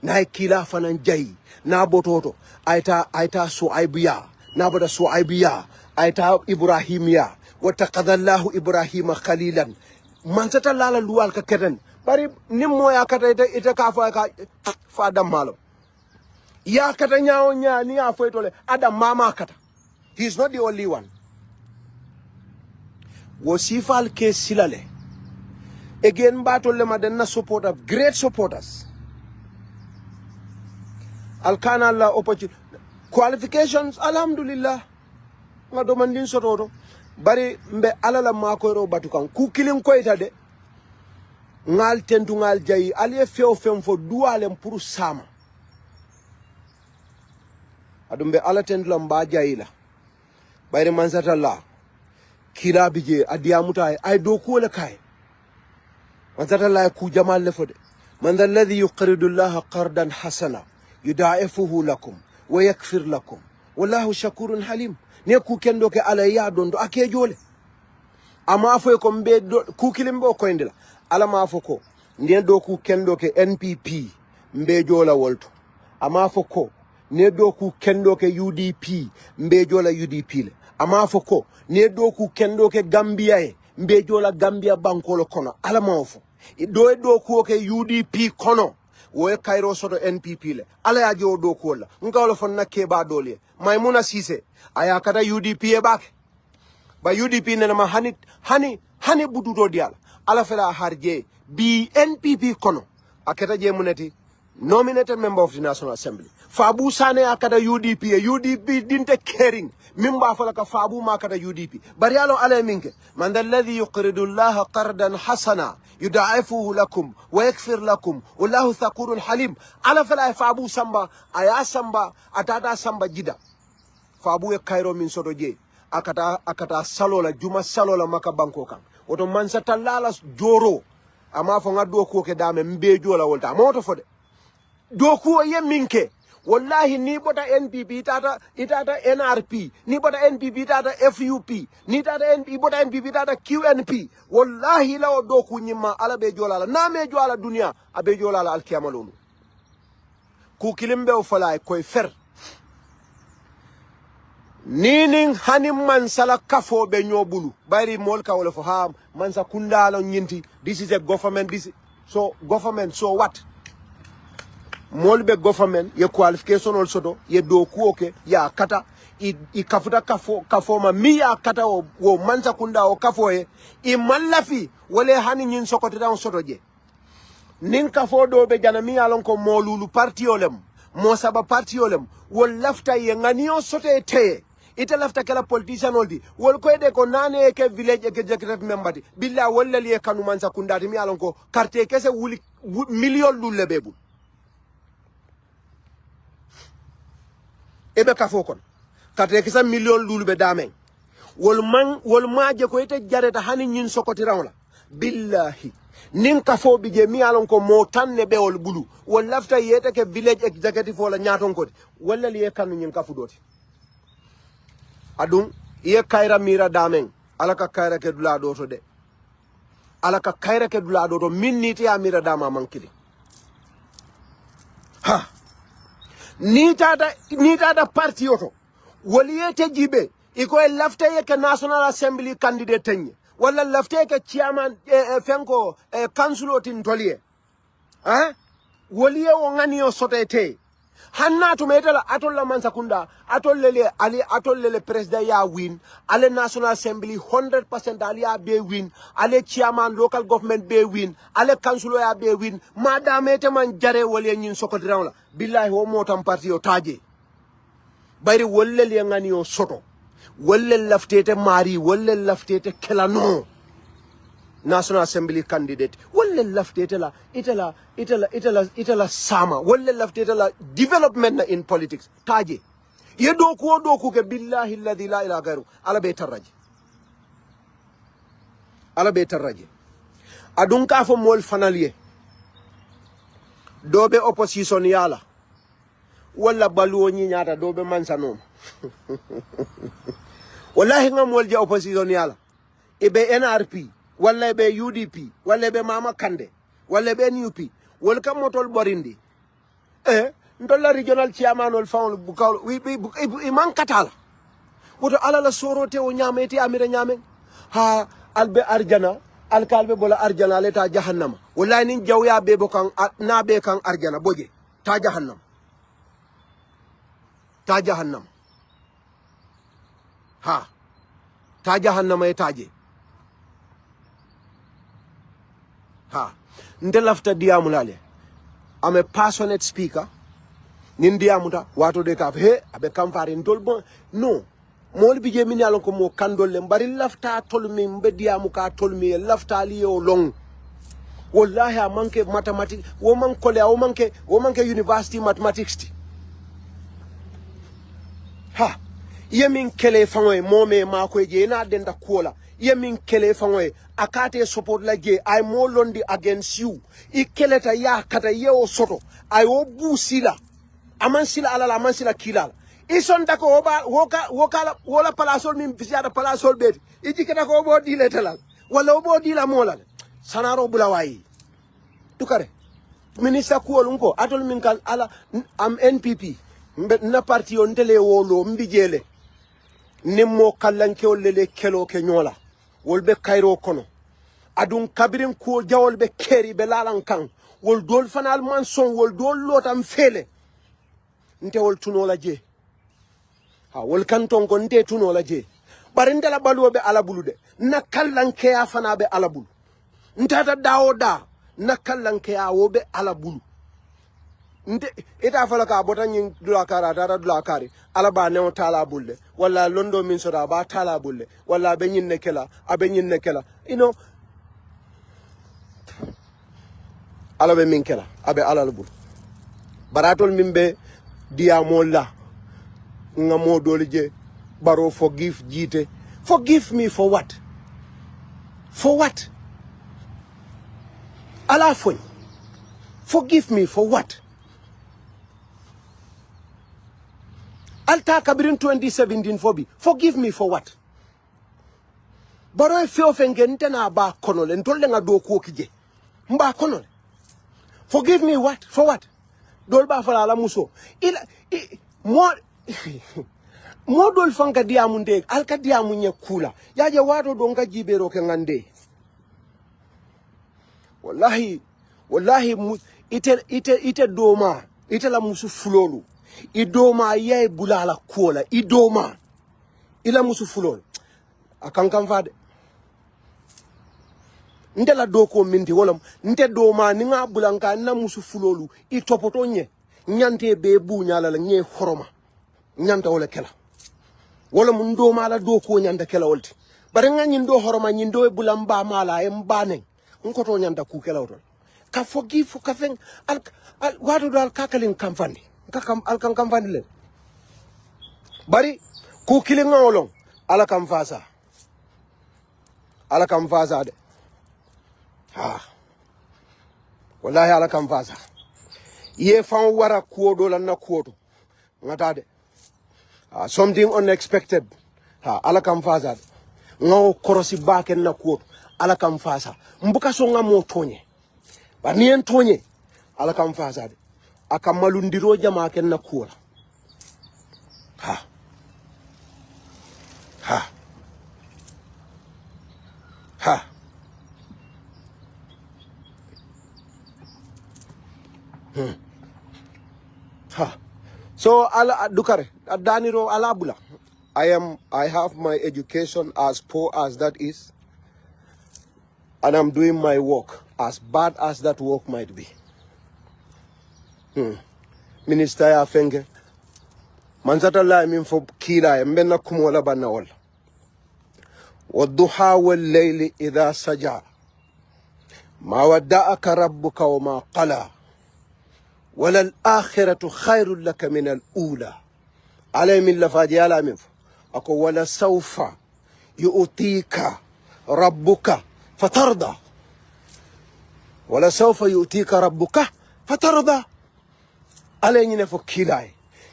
na kila fana jay na bototo ayta so aybiya na bada so aybiya ayta ibrahimiya wa taqadallahu ibrahima khalilan man sata lala luwal ka keden bari nim moya kata ita ka fa dam malo ya kata nyaawo ni ya foytole adam mama kata. He is not the only one. Wasifal ke silale again batole madanna supporter, great supporters. Alkana Allah opportunity qualifications alhamdulillah ngado mandin sototo bari mbe alala makoyro batukan ku kilin koyta de ngal tentu ngal jayi aliye few fem fo duwalem pour sama adum be ala tentu lamba jayila bayre mansata la kila bije adiamuta ay do ko le kay mansata la ku jamal le fode man dha alladhi yuqridu allaha qardan hasana yudaifuhu lakum wa yakfir lakum wallahu shakurun halim ne ku kendo ke ala ya dondo ake jole ama fo ko mbe ku kilimbo ko indila ala ma fo ko ne do ku kendo ke NPP mbe jola wolto ama fo ko ne do ku kendo ke UDP mbe jola UDP le ama fo ko ne do ku kendo ke Gambia mbe jola Gambia bankolo kono ala ma fo do ku ke UDP kono wo kayro soto NPP le ala ya jo do ko la ngawlo fon nakke ba dole Maimuna Sise aya kata UDP e bak ba UDP ne ma hani bududo dial ala fela harje bi NPP kono akata je muneti nominated member of the National Assembly Fabu Sane akata UDP dinte caring mimba fala ka Fabu ma akata UDP bari alo ala minke man dha alladhi yuqridu allaha qardan hasana yudaifuhu lakum wa yakfir lakum wallahu thakurun halim ala fala Fabu samba aya samba atata samba jida Fabu e kairo min soto je akata salola juma salola maka banko kan woto man satallala joro ama fo ngaddo ko ke dame mbejo la wolta moto fode do ko ye minke wallahi ni bota NPP itata NRP ni bota NPP itata FUP ni tata NPP bota NPP itata QNP wallahi law do ku nyima ala be jolala na me jola dunia abe jolala alkiyama lolu ku kilimbe o fala koy fer ninin hanim man sala kafo be nyobulu bari mol ka wala fo ha man sa kundalo nyinti this is a government government so what molbe government ye qualification also do ye do kuoke ya kata I kafuta kafo ma mi ya kata wo mansa kunda o kafo I mallafi wale hani nyin sokoti down soto je nin kafo do be jana mi alon ko molulu parti olem mo saba parti olem wol lafta ye ngani o sote te ite lafta kala politician oldi wol ko de ko nane ke village executive member billa walla li kanu mansa kunda mi alon ko carte kese wuli million lulle bebu ebe kafo kon kate kisa million lulube damen wol maaje ko ite jareta hani nyin sokoti rawla billahi nin kafo bije mi alon ko mo tanne be wol bulu wol lafta yete ke village executive wala nyaton ko wala li kanu nyin kafu doti adum ye kayra mira damen alaka kayra ke dula doto de alaka kayra ke dula doto min niti ya mira dama mankili ha ni tata parti yoto waliyete jibe iko lafta yeke National Assembly candidate tenye wala lafta yeke chairman fenko council tin tolie waliye wongani yo sotete hanna to metela atolla man sakunda atollele president ya win ale National Assembly 100% ali ya be win ale chairman local government be win ale council ya be win madame te man jare waliye nyin sokodiraw la billahi wo motam parti yo taje bari wolle le ngani yo soto wolle laftete mari wolle laftete kelano National Assembly candidate wolle laftete la itala sama wolle laftete la development in politics taje ye doku ke billahi alladhi la ilaha ghairu ala be taraji ala be tarraje adun ka fo mol fanaliye dobe opposition yala wala baluwo ñi ñaata dobe mansanom wallahi nga mol je opposition yala ibe NRP wala be UDP wala be Mama Kande wala be NUP wala kam motol borindi ndolla regional chairman ol fawn bukaw wi man katala woto ala la sorote o nyamete amira nyame ha albe arjana alkalbe bola arjana leta jahannama wallahi nin jawya be bokan na be kan arjana boje ta jahannam ha ta jahannama e taje ha nde lafta diamulale I'm a passionate speaker nin diamuta wato de ka he abe kamfare ndol bon no mol bi je min yalon ko mo kandol le bari lafta tolmi mbe diamu ka tolmi lafta li yo long wallahi a manke mathematics wo man kole wo manke university mathematics ti ha yemin kele fangoy mome mako je na denda kola yemin kele fangoy akate support la je ay mo londi against you ikeleta ya kata yewo soto ay wo busila amansila alala amansila kilala ison dako wola palasol min fisiata palasol beti ijikata ko bo dile talal wala bo dila molal sanaro bulawayi tukare minister kuol nko atol min kan ala am NPP na parti on tele wolo mbijele nimmo kallanke lele kelo ke nyola wolbe kayro kono adun kabirin ko jawol be keri be lalan kan wol dol fanal man son wol dol lotam fele nte wol tunola je ha wol kanton ko nte tunola je bari ndela baluwobe alabulude na kallanke ya fana be alabulu ntata dawoda na kallanke ya wobe alabulu nte ita fala ka bota nyin dula kara dara dula kari alaba ne tala bulle wala londo min sora ba tala bulle wala be nyin nekela abe nyin nekela alabe min kela abe alalbul baratol mimbe diamola ngamo dolije baro forgive jite forgive me for what ala fon forgive me for what alta kabirin 2017 fobi forgive me for what baro e feo fengente na ba konole ntolle nga do ko kije mba konole forgive me what for what dol ba fala la muso mo dol fanka diamu nde alka diamu nye kula yaje wato do nga jibero ke ngande wallahi ite doma ite la musu fulolu idoma yay bulala kola idoma ila musu fulolu akankan fade ndela doko minti wala nte doma ni nga bulanka na musu fulolu itopoto nye nyante be buñala la nye horoma nyanta wala kela wala mun doma la doko nyanta kela wolti bare nga nyindo horoma nyindo bulamba mala e mbane nkoto nyanta ku kela wol ka forgive ka fen al wado dal kakalin kamfani al kan kamfani le bari ku kilinga wolon ala kam fasa de ha wallahi ala kam fasa ye fan wara kuodo la na kuodo ngata de something unexpected ha ala kam fasa ngaw korosi baken na kuodo ala kam fasa mbuka so ngamo tonye ba ni en tonye ala kam fasa de akamalu ndiro jama ken na kuola ha So ala dukare daniro ala bula I have my education, as poor as that is, and I'm doing my work as bad as that work might be. Minister ya fenge manzata la min fo kila mbenna kumola banna wala والضحى والليل إذا سجى ما ودعك ربك وما قلى وللآخرة خير لك من الأولى علي من لفاجي على من أكو ولسوف يؤتيك ربك fatarda wala sawfa yu'tika rabbuka fatarda ale ñine fo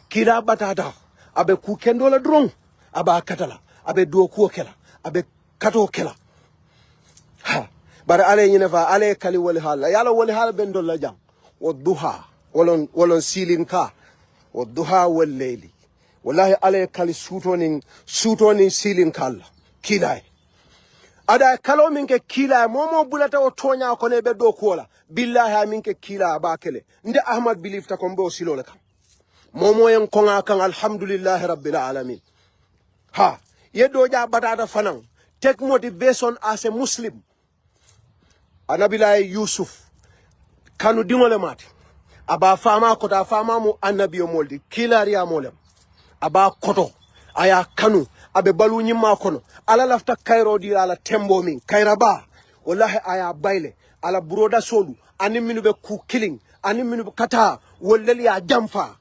kila batata abe ku kendola drong aba katala abe do ko kela abe kato kela ha bara ale ñine fa ale kali wali hala yala wali hala ben dolla jam wadduha wolon silin ka wadduha wal layli wallahi ale kali sutonin silin kala kilay ada kalo minke kila momo bulata o tonya ko ne be do kola billahi minke kila ba kele nde ahmad believe ta ko mbo silole kam momo en konga kan alhamdulillah rabbil alamin ha yedo ja batata fanan take motivation as a muslim anabilay yusuf kanu dingole mati aba fama ko ta fama mu annabiyo moldi kilariya molem aba koto aya kanu abe balu nyimma kono ala lafta kairo di ala tembo min kairaba wallahi aya bayle ala broda solu ani minu be ku killing ani minu be kata wollel ya jamfa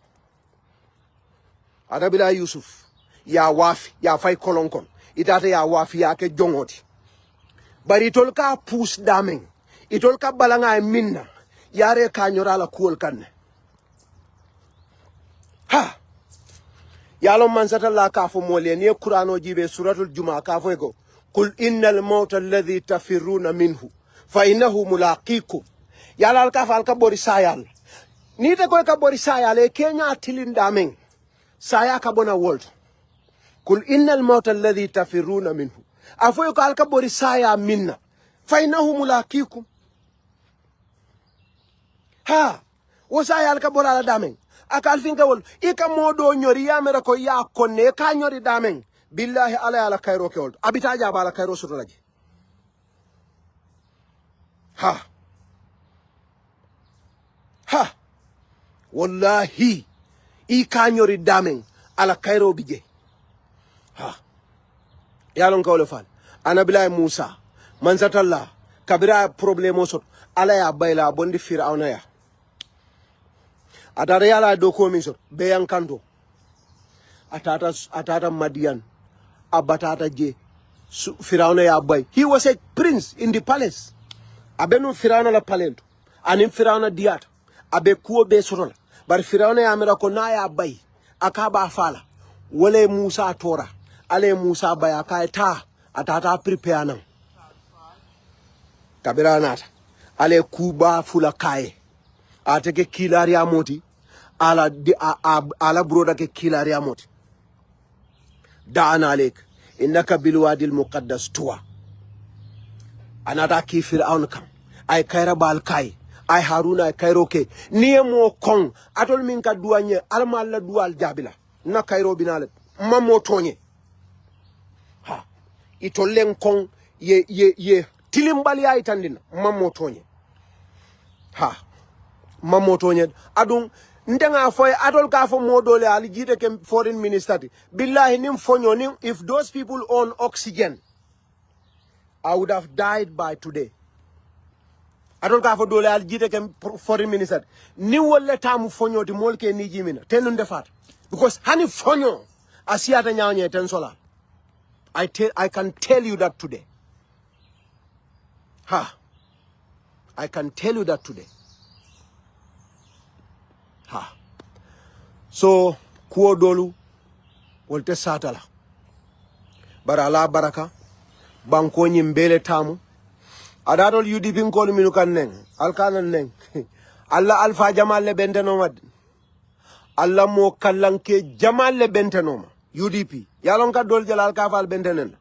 adabila yusuf ya wafi ya fay kolonkon itata ya wafi ya ke jongoti bari tol ka pus damen itol ka balanga minna yare ka nyora la kuol kanne ha yalo man sata la ka fo mole ni qur'ano jibe suratul juma ka fo ko qul innal mauta alladhi tafirruna minhu fa innahu mulaqikum yala ka fal ka bori sayal ni te ko ka bori sayal e kenya tilinda men saya ka bona world qul innal mauta alladhi tafirruna minhu afo ko al ka bori saya minna fa innahu mulaqikum ha wo sayal ka bora la damen akal finka wol ika modo nyori yamera ko ya konne ka nyori damen billahi ala kairo ke wol abita ja bala kairo soto laji ha wallahi ika nyori damen ala kairo bije ha yalon kawle fal ana billahi musa manzatalla kabira problemo sot ala ya bayla bondi fir'auna ya atata yala do ko min sot be yankanto atata madian abatata je Firauna ya bay. He was a prince in the palace abenu Firauna la palento anim Firauna diat abe kuo be sotola bar Firauna ya mera ko na ya bay akaba fala wole Musa tora ale Musa bay akaita atata prepare nan kabira nata ale kuba fula kae ateke kilari amoti ala broda ke kilari amoti da'ana alek innaka bilwadi almuqaddas tuwa anata ki fir'aun kam ay kayra bal kay ay haruna ay kayro ke niemo kon atol min ka duanye alma la dual jabila na kayro binale mammo tonye ha itolen kon ye tilimbali ay tandina mammo tonye ha mammo tonye adun ndenga foy atol ka fo modole ali jide ke foreign minister billahi nim fonyo nim if those people own oxygen I would have died by today atol ka fo dole ali jide ke foreign minister ni wolle tamu fonyo di molke ni jimina tenu defat because hani fonyo asiata nyaanye ten sola I can tell you that today ha I can tell you that today ha so kuo dolu wolte satala bara la baraka banko nyimbele tamu adadol UDP ngol minu kan neng alkanan neng alla alfa jamal le benteno mad alla mo kallanke jamal le benteno ma UDP yalon ka dol jalal ka fal bentenen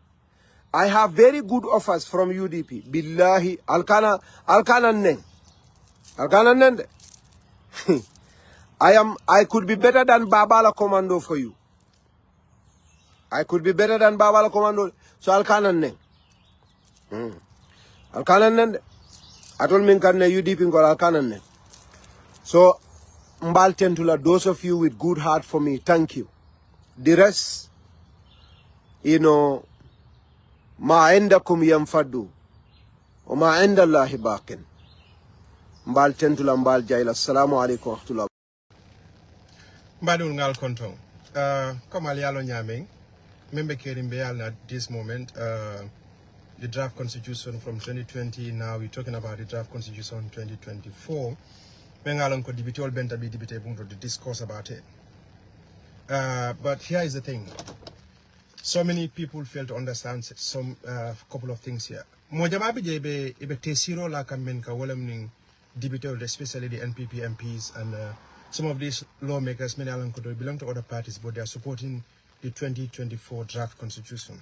I have very good offers from UDP billahi alkanan neng I could be better than Babala Commando for you. I could be better than Babala Commando. So Alkanan neng. Alkanan neng. I told me can UDP in Alkanan neng. So Mbal Tentula, those of you with good heart for me, thank you. The rest, you know, ma endakum yamfadu. O ma endallahi baqin. Mbal Tentula Mbal Jaila. Assalamu alaikum wa rahmatullah. Mbadul ngal kontong comme al yalo nyameng membe kerim be yalna this moment the draft constitution from 2020. Now we're talking about the draft constitution 2024. Bengalon ko debate all benta be debate to discuss about it. But here is the thing. So many people fail to understand some couple of things here. Mojamabi jebe ibe tesiro la kamen ka walam debate, especially the NPP MPs and some of these lawmakers, many Alan Kodo, belong to other parties, but they are supporting the 2024 draft constitution.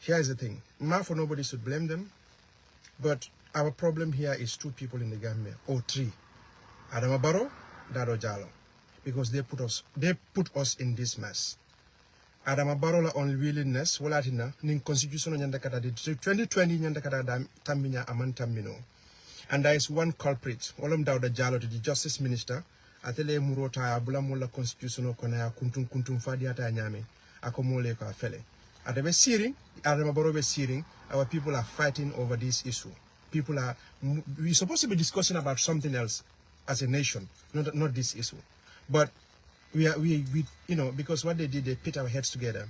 Here is the thing. Now, for nobody should blame them, but our problem here is two people in the Gambia, or three. Adama Barrow, Dado Jallow, because they put us in this mess. Adama Barrow la unwillingness, walatina, ning constitution nyandakata di 2020 nyandakata tambinya aman tambino. And there is one culprit, Olom Dawda Jallow, the Justice Minister, atele murota abula mola constitutional kona kuntum fadi ata nyame akomole ka fele atabe searing Adama Barrow be searing. Our people are fighting over this issue. We're supposed to be discussing about something else as a nation, not this issue. But we you know, because what they did, they put our heads together,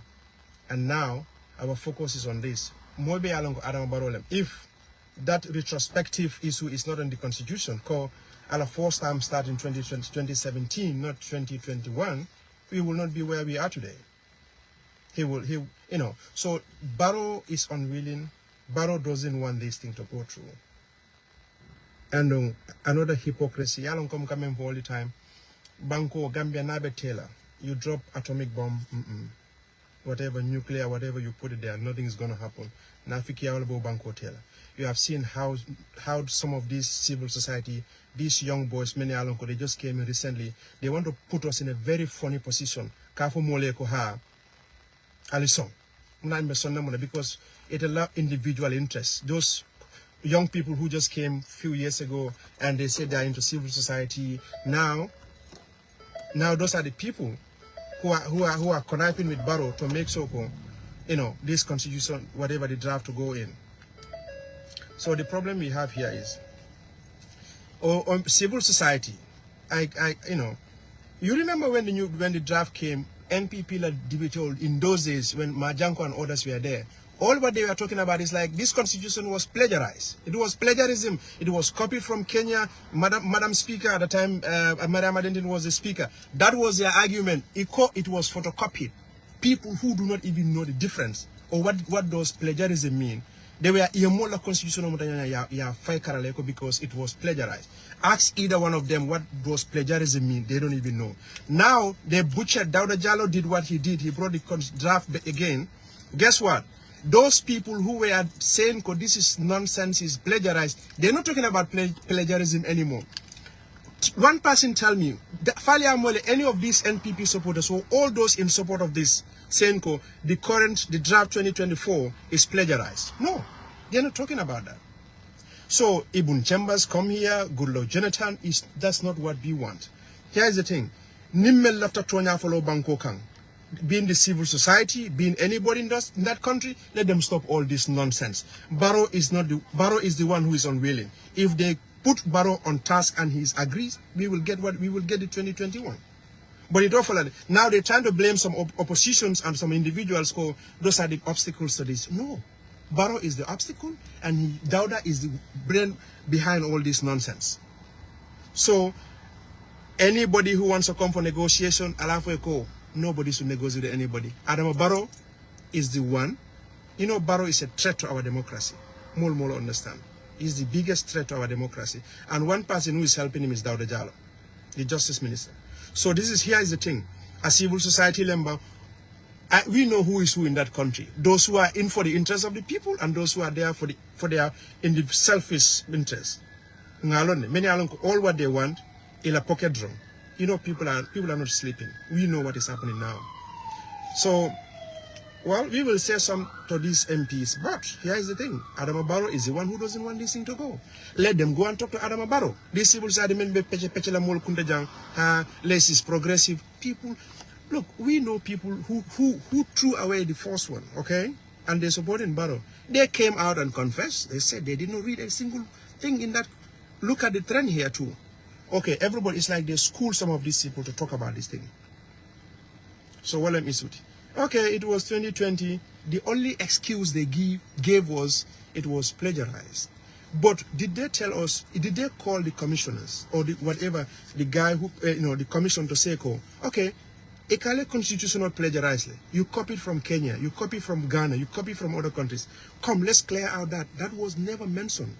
and now our focus is on this. Mobe along Adama Barrow, if that retrospective issue is not in the constitution, called our first time start in 2017, not 2021, we will not be where we are today. You know, so Barrow is unwilling. Barrow doesn't want this thing to go through. And another hypocrisy, I don't come all the time. Banco, Gambia, Nabe Taylor, you drop atomic bomb, whatever, nuclear, whatever you put it there, nothing is going to happen. Nafiki Albo Banco Taylor. You have seen how some of these civil society, these young boys, many alonko, they just came in recently. They want to put us in a very funny position. Kafu mole ko ha alison. Because it allows individual interests. Those young people who just came a few years ago and they said they're into civil society. Now those are the people who are conniving with Barrow to make so, you know, this constitution, whatever the draft to go in. So the problem we have here is, civil society. You know, you remember when the draft came, NPP like debated in those days when Majanko and others were there. All what they were talking about is like this constitution was plagiarized. It was plagiarism. It was copied from Kenya. Madam Speaker at the time, Madam Adentin was the speaker. That was their argument. It was photocopied. People who do not even know the difference or what does plagiarism mean. They were Iamola constitution because it was plagiarized. Ask either one of them what does plagiarism mean. They don't even know. Now they butchered. Dawda Jallow did what he did. He brought the draft again. Guess what? Those people who were saying this is nonsense, is plagiarized, they're not talking about plagiarism anymore. One person tell me, Fali Amole, any of these NPP supporters or all those in support of this, saying the draft 2024 is plagiarized. No, they're not talking about that. So Ibn Chambers come here, Goodluck Jonathan, that's not what we want. Here's the thing. Nimmel lafta tonya follow Banko Kang. Being the civil society, being anybody in that country, let them stop all this nonsense. Barrow is the one who is unwilling. If they put Barrow on task and he agrees, we will get the 2021. But it awful. Now they're trying to blame some oppositions and some individuals. Those are the obstacles to this. No, Barrow is the obstacle, and Dawda is the brain behind all this nonsense. So anybody who wants to come for negotiation, nobody should negotiate with anybody. Adama Barrow is the one. You know, Barrow is a threat to our democracy. More understand. He's the biggest threat to our democracy. And one person who is helping him is Dawda Jallow, the Justice Minister. So here is the thing. As civil society member, we know who is who in that country. Those who are in for the interests of the people and those who are there for their selfish interests. Many all what they want in a pocket drum. You know, people are not sleeping. We know what is happening now. So, well, we will say some to these MPs, but here is the thing. Adama Barrow is the one who doesn't want this thing to go. Let them go and talk to Adama Barrow. These civil society men be less is progressive people. Look, we know people who threw away the first one, okay? And they supported Barrow. They came out and confessed. They said they did not read a single thing in that. Look at the trend here too. Okay, everybody, it's like they school some of these people to talk about this thing. So, well, I'm Isut. Okay, it was 2020. The only excuse they gave was it was plagiarized. But did they tell us, did they call the commissioners or the guy who, the commission to say, okay, Ekale constitutional plagiarized. You copied from Kenya, you copied from Ghana, you copied from other countries. Come, let's clear out that. That was never mentioned.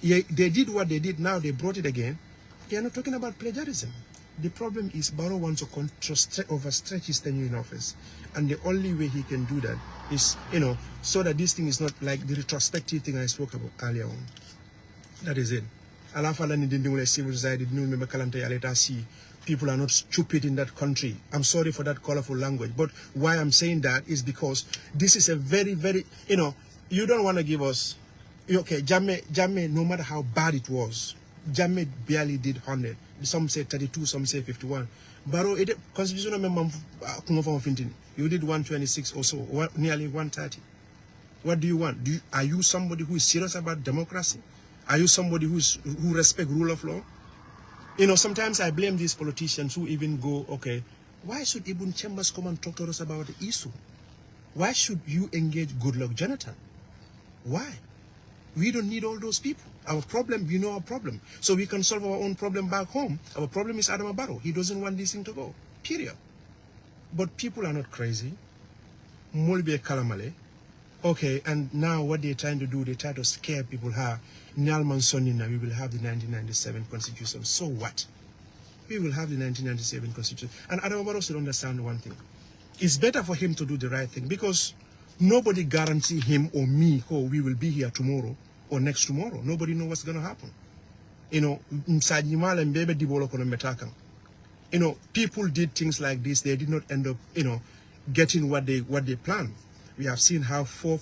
Yeah, they did what they did, now they brought it again. They are not talking about plagiarism. The problem is Barrow wants to overstretch his tenure in office. And the only way he can do that is, so that this thing is not like the retrospective thing I spoke about earlier on. That is it. Civil society, people are not stupid in that country. I'm sorry for that colorful language. But why I'm saying that is because this is a very, very, you don't want to give us, okay, Jammeh, no matter how bad it was, Jammeh barely did 100. Some say 32, some say 51. Barrow, constitutional member, you did 126 or so, nearly 130. What do you want? Are you somebody who is serious about democracy? Are you somebody who respects rule of law? Sometimes I blame these politicians who even go, okay, why should Ibn Chambers come and talk to us about the issue? Why should you engage Goodluck Jonathan? Why? We don't need all those people. Our problem, we know our problem. So we can solve our own problem back home. Our problem is Adama Barrow. He doesn't want this thing to go. Period. But people are not crazy. Mulbe Kalamale. Okay, and now what they're trying to do, they try to scare people. Nyalman Sonina, we will have the 1997 Constitution. So what? We will have the 1997 Constitution. And Adama Barrow should understand one thing. It's better for him to do the right thing because nobody guarantee him or me, we will be here tomorrow or next tomorrow. Nobody knows what's going to happen. People did things like this. They did not end up, getting what they planned. We have seen how four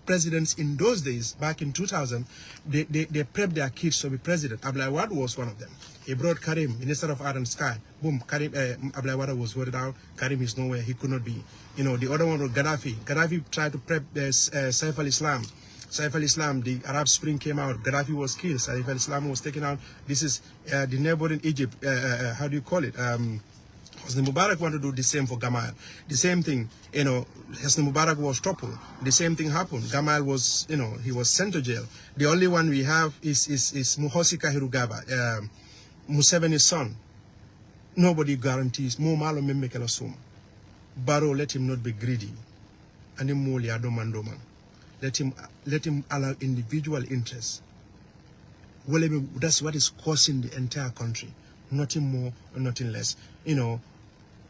presidents in those days, back in 2000, they prepped their kids to be president. Abdoulaye Wade was one of them. He brought Karim, Minister of Art and Sky. Boom, Abdoulaye Wade was voted out. Karim is nowhere. He could not be. The other one was Gaddafi. Gaddafi tried to prep Saif al-Islam. Saif al-Islam, the Arab Spring came out. Gaddafi was killed. Saif al-Islam was taken out. This is the neighboring Egypt. How do you call it? Hosni Mubarak wanted to do the same for Gamal. The same thing, Hosni Mubarak was toppled. The same thing happened. Gamal was, he was sent to jail. The only one we have is Muhoozi Kainerugaba, Museveni's son. Nobody guarantees. Barrow, let him not be greedy. Let him allow individual interests. That's what is causing the entire country. Nothing more or nothing less.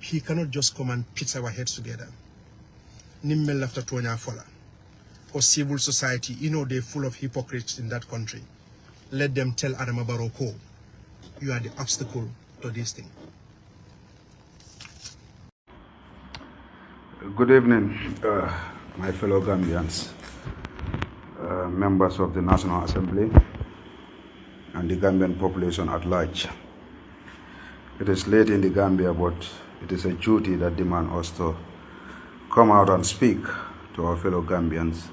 He cannot just come and pitch our heads together. Nimmel after Tonya Fola. Or civil society, they're full of hypocrites in that country. Let them tell Adama Barrow, you are the obstacle to this thing. Good evening, my fellow Gambians, members of the National Assembly, and the Gambian population at large. It is late in the Gambia, but it is a duty that demands us to come out and speak to our fellow Gambians,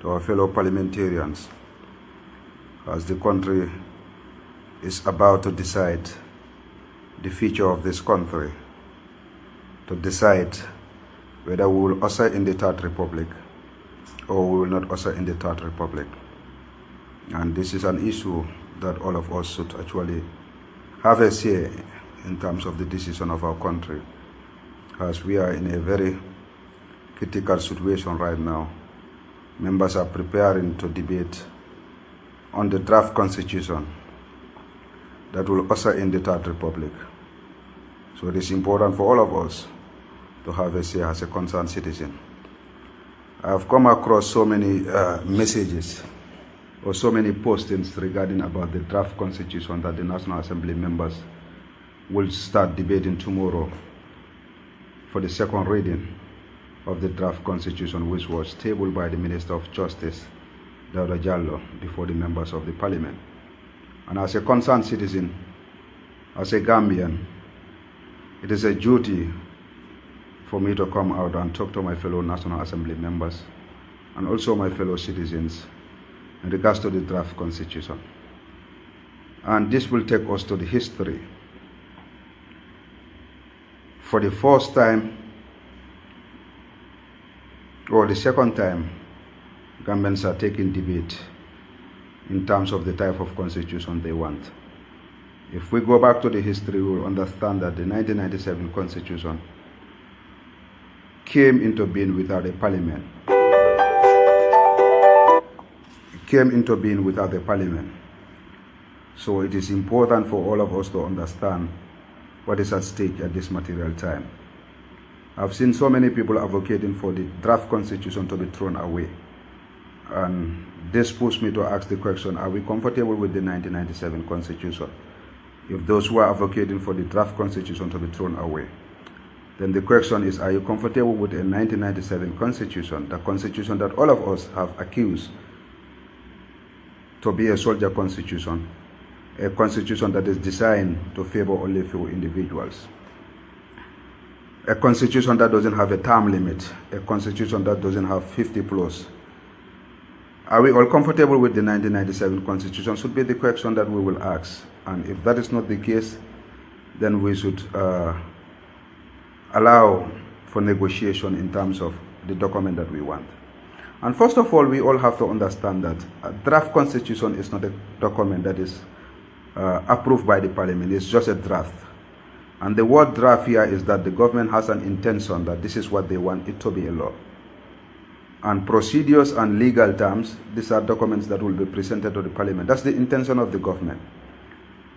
to our fellow parliamentarians, as the country is about to decide the future of this country, to decide whether we will usher in the Third Republic or we will not usher in the Third Republic. And this is an issue that all of us should actually have a say in terms of the decision of our country, as we are in a very critical situation right now. Members are preparing to debate on the draft constitution that will usher in the Third Republic. So it is important for all of us to have a say as a concerned citizen. I have come across so many messages or so many postings regarding about the draft constitution that the National Assembly members will start debating tomorrow for the second reading of the draft constitution, which was tabled by the Minister of Justice, Dawda Jallow, before the members of the parliament. And as a concerned citizen, as a Gambian, it is a duty for me to come out and talk to my fellow National Assembly members and also my fellow citizens in regards to the draft constitution. And this will take us to the history. For the first time or the second time, Gambians are taking debate in terms of the type of constitution they want. If we go back to the history, we will understand that the 1997 constitution came into being without a parliament. It came into being without a parliament. So it is important for all of us to understand what is at stake at this material time. I've seen so many people advocating for the draft constitution to be thrown away. And this pushed me to ask the question, are we comfortable with the 1997 constitution? If those who are advocating for the draft constitution to be thrown away, then the question is, are you comfortable with a 1997 constitution, the constitution that all of us have accused to be a soldier constitution, a constitution that is designed to favor only few individuals, a constitution that doesn't have a term limit, a constitution that doesn't have 50 plus. Are we all comfortable with the 1997 constitution? Should be the question that we will ask. And if that is not the case, then we should allow for negotiation in terms of the document that we want. And first of all, we all have to understand that a draft constitution is not a document that is approved by the parliament. It's just a draft. And the word draft here is that the government has an intention that this is what they want it to be a law. And procedures and legal terms, these are documents that will be presented to the parliament. That's the intention of the government.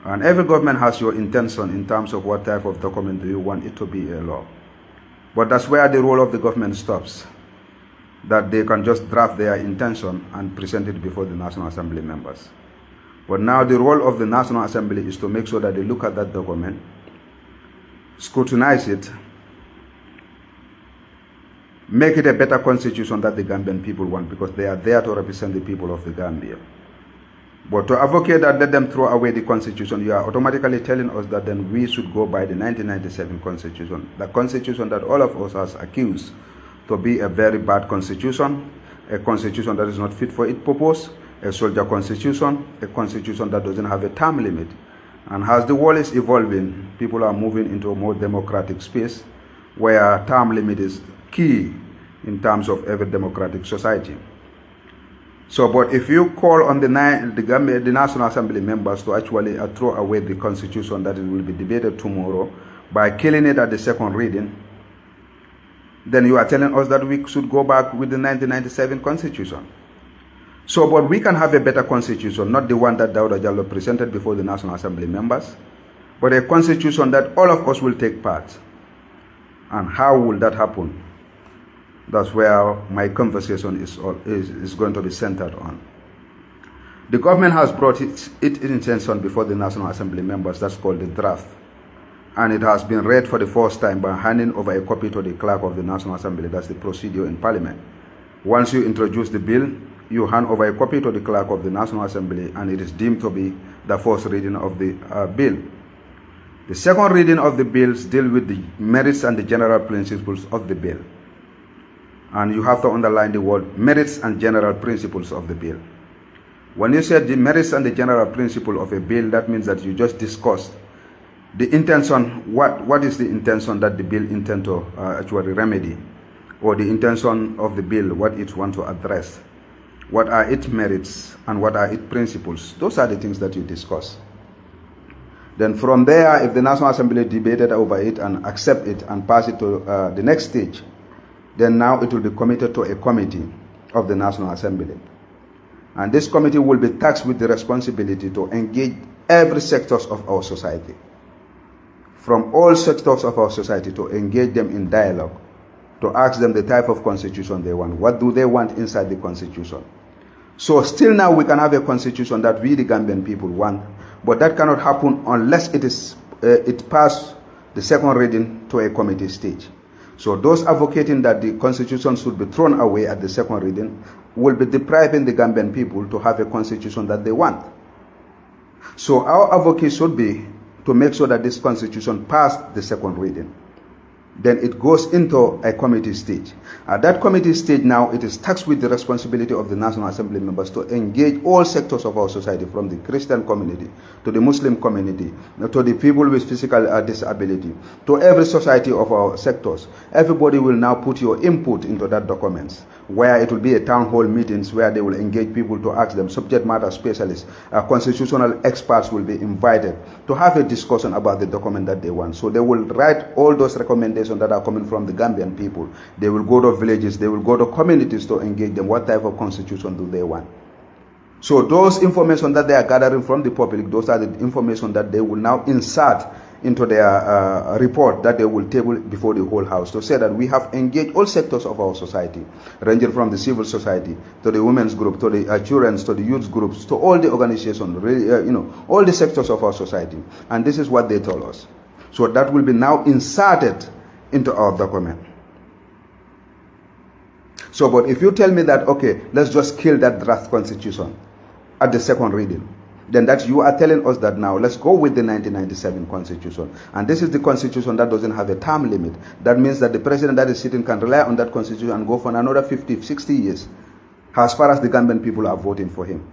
And every government has your intention in terms of what type of document do you want it to be a law. But that's where the role of the government stops. That they can just draft their intention and present it before the National Assembly members. But now the role of the National Assembly is to make sure that they look at that document, scrutinize it, make it a better constitution that the Gambian people want, because they are there to represent the people of the Gambia. But to advocate that let them throw away the constitution, you are automatically telling us that then we should go by the 1997 constitution, the constitution that all of us has accused to be a very bad constitution, a constitution that is not fit for its purpose, a soldier constitution, a constitution that doesn't have a term limit. And as the world is evolving, people are moving into a more democratic space where term limit is key in terms of every democratic society. So, but if you call on the National Assembly members to actually throw away the constitution that it will be debated tomorrow by killing it at the second reading, then you are telling us that we should go back with the 1997 constitution. So, but we can have a better constitution, not the one that Dawda Jallow presented before the National Assembly members, but a constitution that all of us will take part. And how will that happen? That's where my conversation is going to be centered on. The government has brought its intention before the National Assembly members, that's called the draft. And it has been read for the first time by handing over a copy to the clerk of the National Assembly. That's the procedure in Parliament. Once you introduce the bill, you hand over a copy to the clerk of the National Assembly, and it is deemed to be the first reading of the bill. The second reading of the bills deal with the merits and the general principles of the bill. And you have to underline the word merits and general principles of the bill. When you said the merits and the general principle of a bill, that means that you just discussed the intention, what is the intention that the bill intends to actually remedy, or the intention of the bill, what it wants to address, what are its merits and what are its principles. Those are the things that you discuss. Then from there, if the National Assembly debated over it and accept it and pass it to the next stage, then now it will be committed to a committee of the National Assembly. And this committee will be tasked with the responsibility to engage every sectors of our society. From all sectors of our society, to engage them in dialogue, to ask them the type of constitution they want. What do they want inside the constitution? So still now we can have a constitution that we the Gambian people want, but that cannot happen unless it pass the second reading to a committee stage. So those advocating that the constitution should be thrown away at the second reading will be depriving the Gambian people to have a constitution that they want. So our advocacy should be to make sure that this constitution passed the second reading. then it goes into a committee stage. At that committee stage now, it is tasked with the responsibility of the National Assembly members to engage all sectors of our society, from the Christian community to the Muslim community, to the people with physical disability, to every society of our sectors. Everybody will now put your input into that documents, where it will be a town hall meetings where they will engage people to ask them, subject matter specialists, constitutional experts will be invited to have a discussion about the document that they want. So they will write all those recommendations that are coming from the Gambian people. They will go to villages, they will go to communities to engage them. What type of constitution do they want? So those information that they are gathering from the public, those are the information that they will now insert into their report that they will table before the whole house, to say that we have engaged all sectors of our society, ranging from the civil society to the women's group, to the children's, to the youth groups, to all the organizations, all the sectors of our society. And this is what they told us. So that will be now inserted into our document. So, but if you tell me that, okay, let's just kill that draft constitution at the second reading, then that you are telling us that now let's go with the 1997 constitution. And this is the constitution that doesn't have a term limit. That means that the president that is sitting can rely on that constitution and go for another 50, 60 years, as far as the Gambian people are voting for him.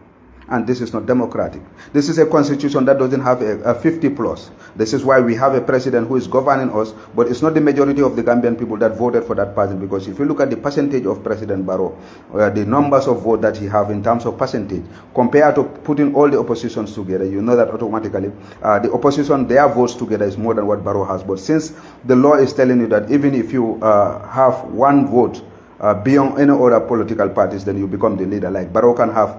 And this is not democratic. This is a constitution that doesn't have a 50 plus. This is why we have a president who is governing us, but it's not the majority of the Gambian people that voted for that person. Because if you look at the percentage of President Barrow, the numbers of votes that he have in terms of percentage, compared to putting all the oppositions together, you know that automatically the opposition, their votes together is more than what Barrow has. But since the law is telling you that even if you have one vote beyond any other political parties, then you become the leader. Like Barrow can have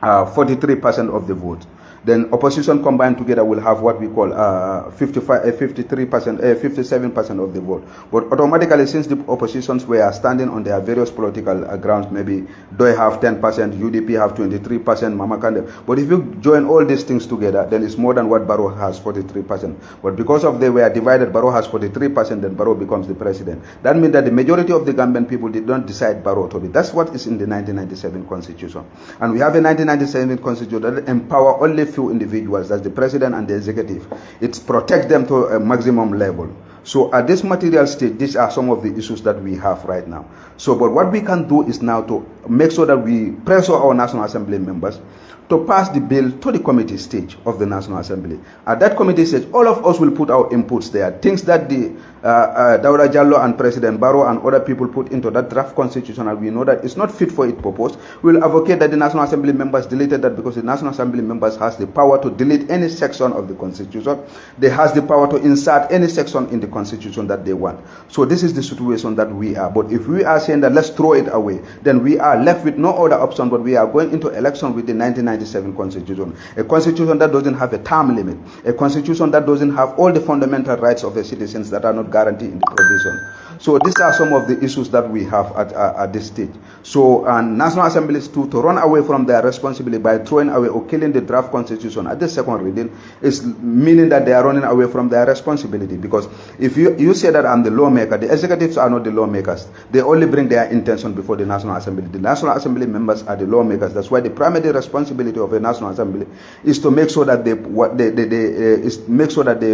43% of the vote. Then opposition combined together will have what we call 57% of the vote. But automatically, since the oppositions were standing on their various political grounds, maybe they have 10%, UDP have 23%, Mama Kande. But if you join all these things together, then it's more than what Barrow has, 43%. But because of they were divided, Barrow has 43%, then Barrow becomes the president. That means that the majority of the Gambian people did not decide Barrow to be. That's what is in the 1997 constitution. And we have a 1997 constitution that empower only few individuals, that's the president and the executive. It protects them to a maximum level. So at this material stage, these are some of the issues that we have right now. So, but what we can do is now to make sure that we pressure our National Assembly members to pass the bill to the committee stage of the National Assembly. At that committee stage, all of us will put our inputs there. Things that the Dawda Jallo and President Barrow and other people put into that draft constitution, and we know that it's not fit for its purpose. We'll advocate that the National Assembly members deleted that, because the National Assembly members has the power to delete any section of the constitution. They has the power to insert any section in the constitution that they want. So this is the situation that we are. But if we are saying that let's throw it away, then we are left with no other option, but we are going into election with the 1997 constitution. A constitution that doesn't have a term limit. A constitution that doesn't have all the fundamental rights of the citizens that are not guaranteed in the provision. So these are some of the issues that we have at this stage. So National Assemblies to run away from their responsibility by throwing away or killing the draft constitution at the second reading is meaning that they are running away from their responsibility. Because if you say that I'm the lawmaker, the executives are not the lawmakers. They only bring their intention before the National Assembly. The National Assembly members are the lawmakers. That's why the primary responsibility of a National Assembly is to make sure that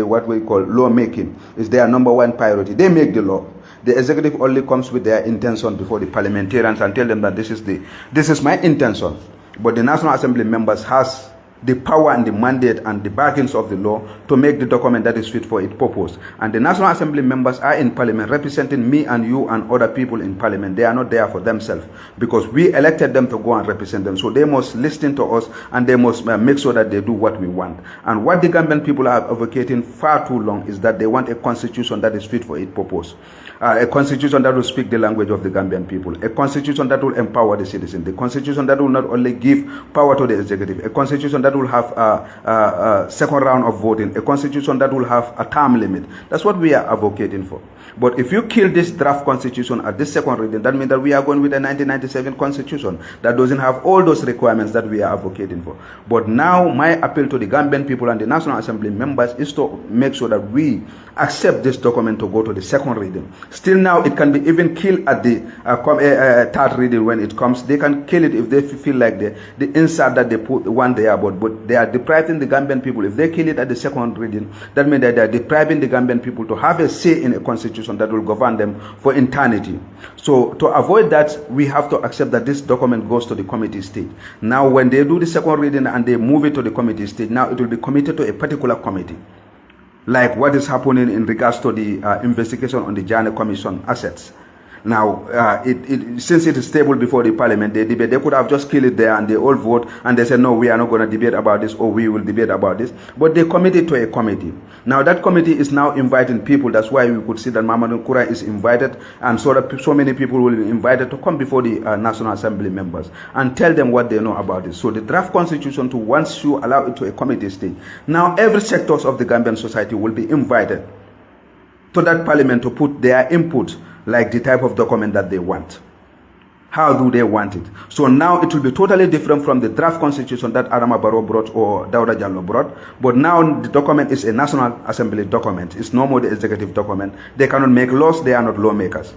what we call lawmaking is their number one priority. They make the law. The executive only comes with their intention before the parliamentarians and tell them that this is my intention. But the National Assembly members has the power and the mandate and the bargains of the law to make the document that is fit for its purpose. And the National Assembly members are in Parliament representing me and you and other people in Parliament. They are not there for themselves, because we elected them to go and represent them. So they must listen to us, and they must make sure that they do what we want. And what the Gambian people are advocating far too long is that they want a constitution that is fit for its purpose. A constitution that will speak the language of the Gambian people, a constitution that will empower the citizens, the constitution that will not only give power to the executive, a constitution that will have a second round of voting, a constitution that will have a term limit. That's what we are advocating for. But if you kill this draft constitution at this second reading, that means that we are going with a 1997 constitution that doesn't have all those requirements that we are advocating for. But now my appeal to the Gambian people and the National Assembly members is to make sure that we accept this document to go to the second reading. Still now, it can be even killed at the third reading when it comes. They can kill it if they feel like the insert that they put one there, but they are depriving the Gambian people. If they kill it at the second reading, that means that they are depriving the Gambian people to have a say in a constitution that will govern them for eternity. So to avoid that, we have to accept that this document goes to the committee stage. Now, when they do the second reading and they move it to the committee stage, now it will be committed to a particular committee, like what is happening in regards to the investigation on the Janneh Commission assets. Now, since it is stable before the parliament, they debate. They could have just killed it there and they all vote and they say, no, we are not going to debate about this, or we will debate about this. But they committed to a committee. Now, that committee is now inviting people. That's why we could see that Mamadou Kura is invited, and so that so many people will be invited to come before the National Assembly members and tell them what they know about this. So the draft constitution, to once you allow it to a committee stage, now every sectors of the Gambian society will be invited to that parliament to put their input, like the type of document that they want. How do they want it? So now it will be totally different from the draft constitution that Adama Barrow brought or Dauda Jallo brought. But now the document is a National Assembly document. It's no more the executive document. They cannot make laws. They are not lawmakers.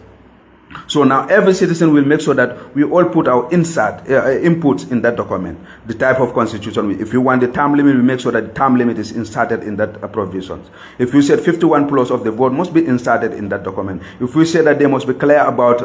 So now every citizen will make sure that we all put our inputs in that document, the type of constitution. If you want the term limit, we make sure that the term limit is inserted in that provisions. If you said 51 plus of the vote must be inserted in that document. If we say that they must be clear about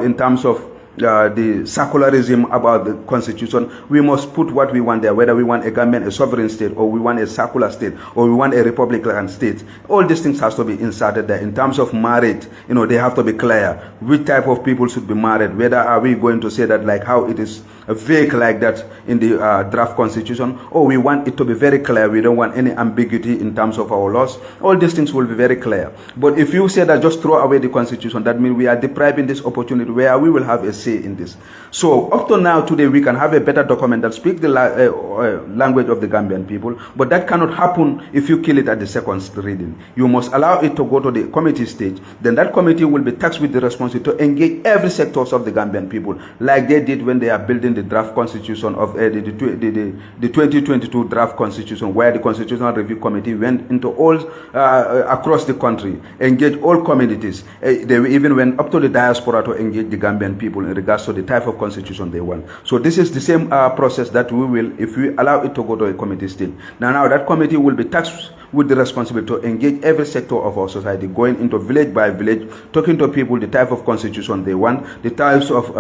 in terms of the secularism about the constitution, we must put what we want there, whether we want a government, a sovereign state, or we want a secular state, or we want a republican state. All these things has to be inserted there. In terms of marriage, they have to be clear. Which type of people should be married? Whether are we going to say that like how it is vague like that in the draft constitution, or we want it to be very clear. We don't want any ambiguity in terms of our laws. All these things will be very clear. But if you say that just throw away the constitution, that means we are depriving this opportunity where we will have a say in this. So up to now, today, we can have a better document that speaks the language of the Gambian people, but that cannot happen if you kill it at the second reading. You must allow it to go to the committee stage. Then that committee will be tasked with the responsibility to engage every sectors of the Gambian people, like they did when they are building the draft constitution of the 2022 draft constitution, where the Constitutional Review Committee went into all across the country, engaged all communities. They even went up to the diaspora to engage the Gambian people in regards to the type of constitution they want. So this is the same process that we will, if we allow it to go to a committee stage. Now that committee will be tasked with the responsibility to engage every sector of our society, going into village by village, talking to people the type of constitution they want, the types of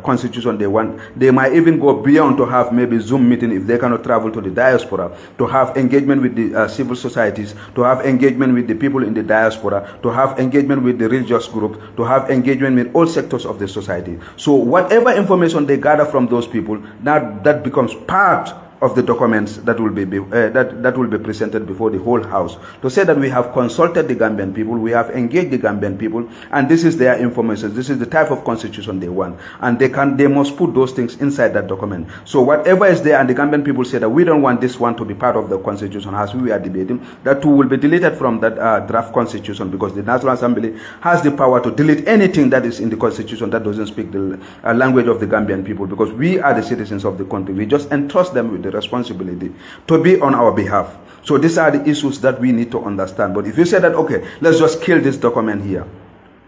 constitution they want. They might even go beyond to have maybe Zoom meeting if they cannot travel to the diaspora, to have engagement with the civil societies, to have engagement with the people in the diaspora, to have engagement with the religious group, to have engagement with all sectors of the society. So whatever information they gather from those people, that becomes part of the documents that will be that will be presented before the whole house, to say that we have consulted the Gambian people, we have engaged the Gambian people, and this is their information, this is the type of constitution they want, and they must put those things inside that document. So whatever is there, and the Gambian people say that we don't want this one to be part of the constitution as we are debating, that too will be deleted from that draft constitution, because the National Assembly has the power to delete anything that is in the constitution that doesn't speak the language of the Gambian people, because we are the citizens of the country. We just entrust them with the responsibility to be on our behalf. So these are the issues that we need to understand. But if you say that, okay, let's just kill this document here,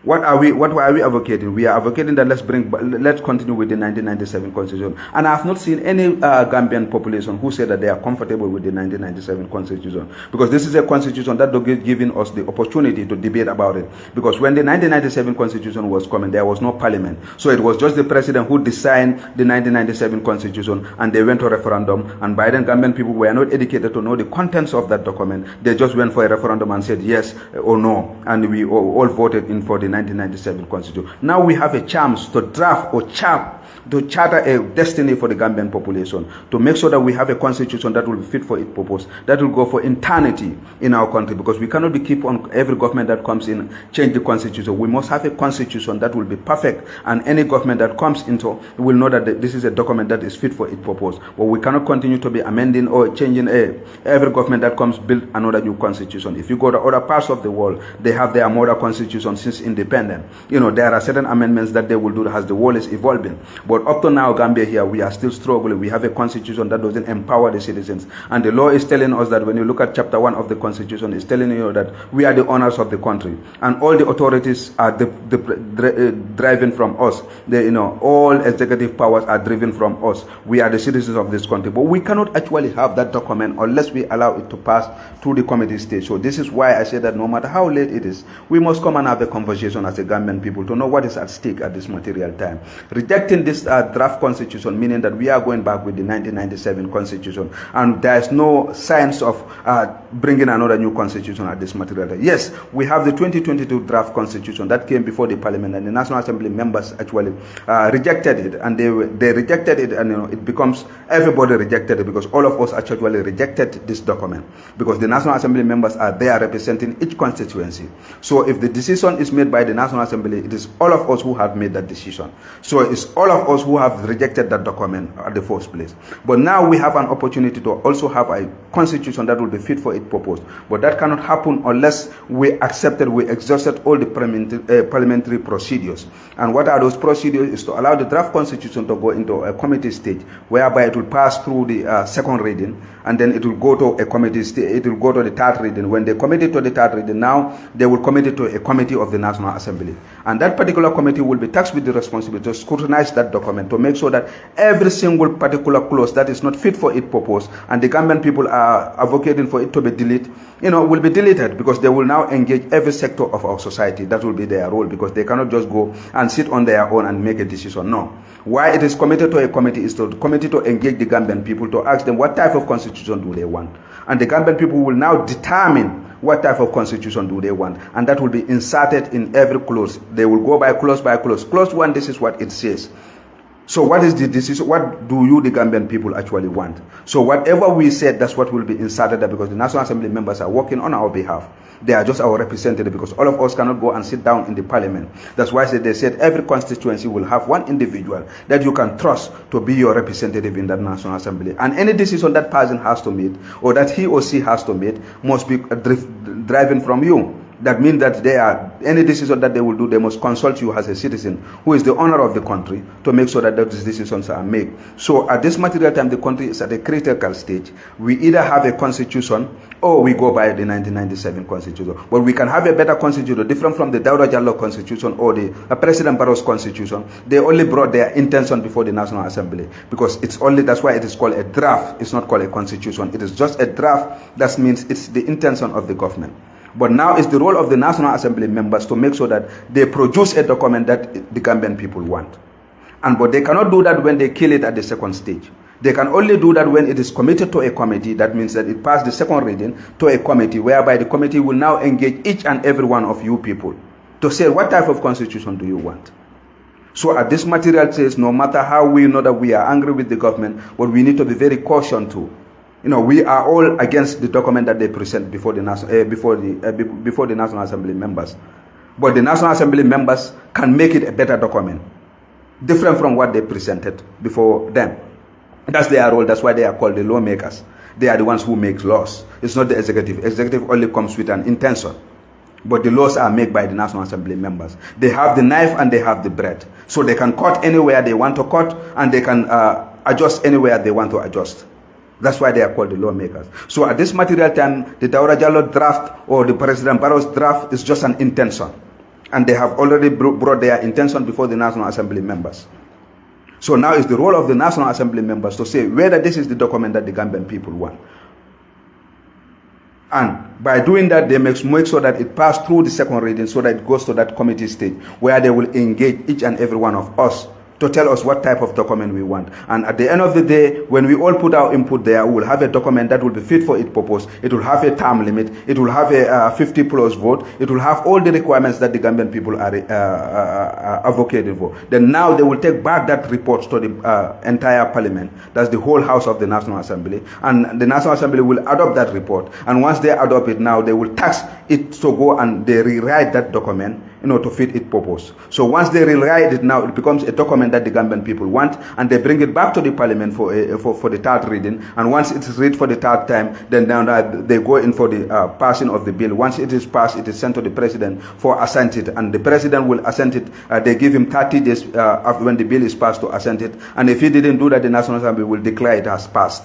what are we advocating? We are advocating that let's continue with the 1997 constitution. And I have not seen any Gambian population who say that they are comfortable with the 1997 constitution, because this is a constitution that is giving us the opportunity to debate about it. Because when the 1997 constitution was coming, there was no parliament. So it was just the president who designed the 1997 constitution, and they went to referendum. And by then, Gambian people were not educated to know the contents of that document. They just went for a referendum and said yes or no. And we all voted in for the 1997 constitution. Now we have a chance to draft or charter a destiny for the Gambian population, to make sure that we have a constitution that will be fit for its purpose, that will go for eternity in our country, because we cannot be keep on every government that comes in change the constitution. We must have a constitution that will be perfect, and any government that comes into will know that this is a document that is fit for its purpose. But we cannot continue to be amending or changing every government that comes build another new constitution. If you go to other parts of the world, they have their mother constitution since in the independent. You know, there are certain amendments that they will do as the world is evolving. But up to now, Gambia here, we are still struggling. We have a constitution that doesn't empower the citizens. And the law is telling us that when you look at chapter 1 of the constitution, it's telling you that we are the owners of the country. And all the authorities are driven from us. You know, all executive powers are driven from us. We are the citizens of this country. But we cannot actually have that document unless we allow it to pass through the committee stage. So this is why I say that no matter how late it is, we must come and have a conversation as a Gambian people to know what is at stake at this material time. Rejecting this draft constitution, meaning that we are going back with the 1997 constitution, and there is no signs of bringing another new constitution at this material time. Yes, we have the 2022 draft constitution that came before the parliament, and the National Assembly members actually rejected it, and they rejected it, and you know, it becomes everybody rejected it, because all of us actually rejected this document, because the National Assembly members are there representing each constituency. So if the decision is made by the National Assembly, it is all of us who have made that decision. So it's all of us who have rejected that document at the first place. But now we have an opportunity to also have a constitution that will be fit for its purpose. But that cannot happen unless we exhausted all the parliamentary procedures. And what are those procedures? Is to allow the draft constitution to go into a committee stage, whereby it will pass through the second reading, and then it will go to a committee stage. It will go to the third reading. When they commit it to the third reading, now they will commit it to a committee of the National Assembly, and that particular committee will be tasked with the responsibility to scrutinize that document, to make sure that every single particular clause that is not fit for its purpose, and the Gambian people are advocating for it to be deleted, you know, will be deleted, because they will now engage every sector of our society. That will be their role, because they cannot just go and sit on their own and make a decision. No. Why it is committed to a committee is to the committee to engage the Gambian people, to ask them what type of constitution do they want. And the Gambian people will now determine what type of constitution do they want, and that will be inserted in every clause. They will go by clause by clause. Clause 1, this is what it says. So what is the decision? What do you, the Gambian people, actually want? So whatever we said, that's what will be inserted there, because the National Assembly members are working on our behalf. They are just our representative, because all of us cannot go and sit down in the parliament. That's why they said every constituency will have one individual that you can trust to be your representative in that National Assembly. And any decision that person has to make, or that he or she has to make, must be driven from you. That means that any decision that they will do, they must consult you as a citizen who is the owner of the country, to make sure that those decisions are made. So at this material time, the country is at a critical stage. We either have a constitution or we go by the 1997 constitution. But we can have a better constitution, different from the Dawda Jallow constitution or the President Barrow's constitution. They only brought their intention before the National Assembly, because that's why it is called a draft. It's not called a constitution. It is just a draft. That means it's the intention of the government. But now it's the role of the National Assembly members to make sure that they produce a document that the Gambian people want. But they cannot do that when they kill it at the second stage. They can only do that when it is committed to a committee. That means that it passed the second reading to a committee, whereby the committee will now engage each and every one of you people to say, what type of constitution do you want? So at this material says, no matter how we know that we are angry with the government, but we need to be very cautious too. You know, we are all against the document that they present before the National Assembly members. But the National Assembly members can make it a better document, different from what they presented before them. That's their role. That's why they are called the lawmakers. They are the ones who make laws. It's not the executive. Executive only comes with an intention. But the laws are made by the National Assembly members. They have the knife and they have the bread. So they can cut anywhere they want to cut, and they can adjust anywhere they want to adjust. That's why they are called the lawmakers. So at this material time, the Dawda Jallow draft or the President Barrow's draft is just an intention. And they have already brought their intention before the National Assembly members. So now it's the role of the National Assembly members to say whether this is the document that the Gambian people want. And by doing that, they make sure that it passes through the second reading, so that it goes to that committee stage, where they will engage each and every one of us to tell us what type of document we want. And at the end of the day, when we all put our input there, we will have a document that will be fit for its purpose. It will have a term limit. It will have a 50+ vote. It will have all the requirements that the Gambian people are advocating for. Then now they will take back that report to the entire parliament. That's the whole house of the National Assembly. And the National Assembly will adopt that report. And once they adopt it now, they will task it to go and they rewrite that document to fit its purpose. So once they rewrite it now, it becomes a document that the Gambian people want, and they bring it back to the parliament for the third reading. And once it is read for the third time, then they go in for the passing of the bill. Once it is passed, it is sent to the president for assent it, and the president will assent it. They give him 30 days when the bill is passed to assent it, and if he didn't do that, the National Assembly will declare it as passed.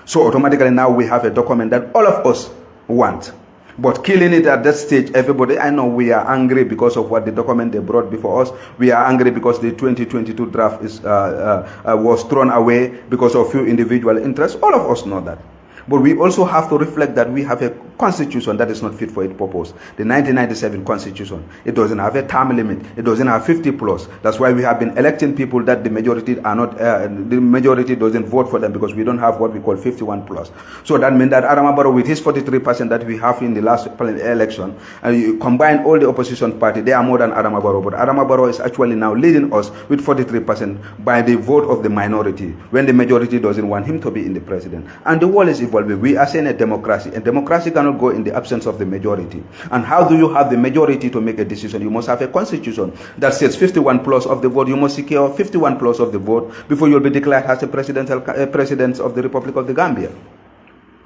So automatically now we have a document that all of us want. But killing it at that stage, everybody, I know we are angry because of what the document they brought before us. We are angry because the 2022 draft was thrown away because of few individual interests. All of us know that. But we also have to reflect that we have a constitution that is not fit for its purpose. The 1997 constitution, it doesn't have a term limit. It doesn't have 50 plus. That's why we have been electing people that the majority are not, the majority doesn't vote for them, because we don't have what we call 51 plus. So that means that Adama Barrow, with his 43% that we have in the last election, and you combine all the opposition party, they are more than Adama Barrow. But Adama Barrow is actually now leading us with 43% by the vote of the minority, when the majority doesn't want him to be in the president. And the world is evolving. We are saying a democracy, and democracy cannot go in the absence of the majority. And how do you have the majority to make a decision? You must have a constitution that says 51 plus of the vote. You must secure 51 plus of the vote before you'll be declared as a president of the Republic of the Gambia.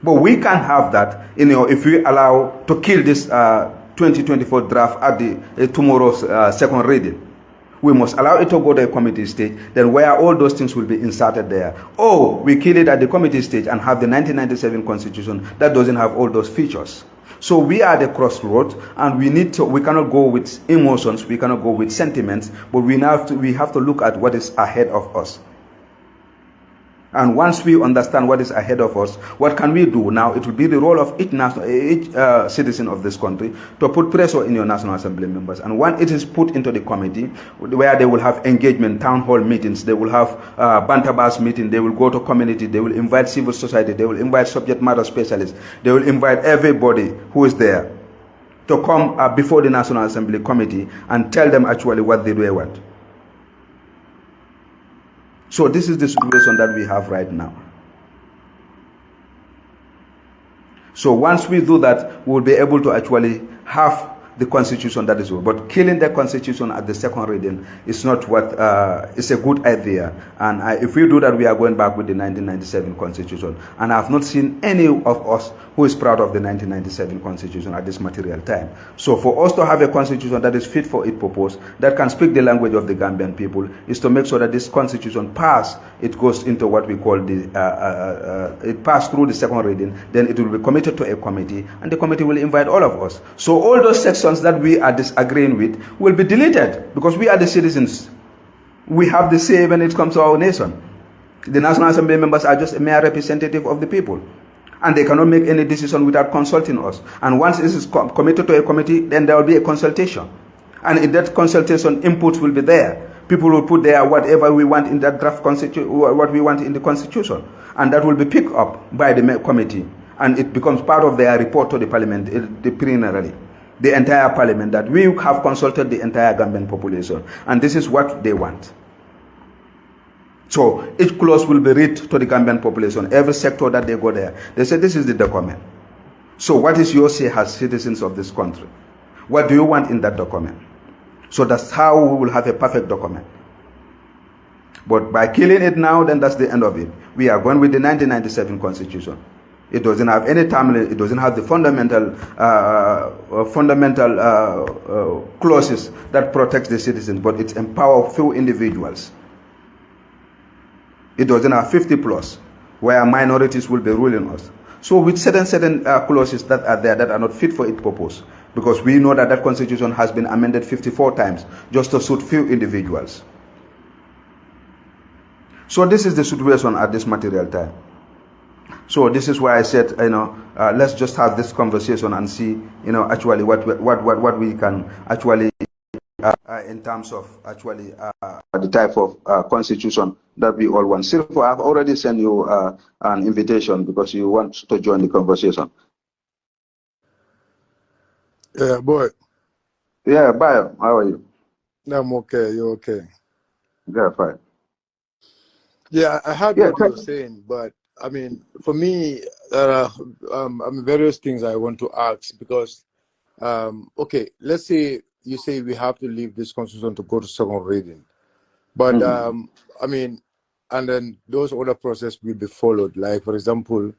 But we can't have that, if we allow to kill this 2024 draft at the tomorrow's second reading. We must allow it to go to a committee stage, then where all those things will be inserted there. Or we kill it at the committee stage and have the 1997 constitution that doesn't have all those features. So we are at the crossroads, and we cannot go with emotions, we cannot go with sentiments, but we have to look at what is ahead of us. And once we understand what is ahead of us, what can we do now? It will be the role of each citizen of this country to put pressure in your National Assembly members. And when it is put into the committee, where they will have engagement, town hall meetings, they will have bantabas meetings, they will go to community, they will invite civil society, they will invite subject matter specialists, they will invite everybody who is there to come before the National Assembly committee and tell them actually what they do want. So this is the situation that we have right now. So once we do that, we will be able to actually have the constitution that is good. But killing the constitution at the second reading is not what is a good idea. And if we do that, we are going back with the 1997 constitution. And I have not seen any of us who is proud of the 1997 constitution at this material time. So for us to have a constitution that is fit for its purpose, that can speak the language of the Gambian people, is to make sure that this constitution pass. It goes into what we call it passed through the second reading, then it will be committed to a committee, and the committee will invite all of us. So all those sections that we are disagreeing with will be deleted, because we are the citizens. We have the say when it comes to our nation. The National Assembly members are just a mere representative of the people, and they cannot make any decision without consulting us. And once it is committed to a committee, then there will be a consultation, and in that consultation, inputs will be there. People will put there whatever we want in that draft constitution, what we want in the constitution, and that will be picked up by the committee, and it becomes part of their report to the parliament, preliminarily. The entire parliament, that we have consulted the entire Gambian population, and this is what they want. So each clause will be read to the Gambian population, every sector that they go there. They say, this is the document. So what is your say as citizens of this country? What do you want in that document? So that's how we will have a perfect document. But by killing it now, then that's the end of it. We are going with the 1997 constitution. It doesn't have any term, it doesn't have the fundamental clauses that protects the citizens, but it empowers few individuals. It doesn't have 50 plus, where minorities will be ruling us. So with certain clauses that are there that are not fit for its purpose, because we know that that constitution has been amended 54 times just to suit few individuals. So this is the situation at this material time. So this is why I said, let's just have this conversation and see, actually what we can actually, in terms of actually the type of constitution that we all want. Silvo, I've already sent you an invitation because you want to join the conversation. Yeah, boy. Yeah, Bayo, how are you? I'm okay. You're okay. Yeah, fine. Yeah, I heard what you were saying, but I mean, for me, there are various things I want to ask, because, okay, let's say you say we have to leave this constitution to go to second reading. But I mean, and then those other process will be followed. Like, for example,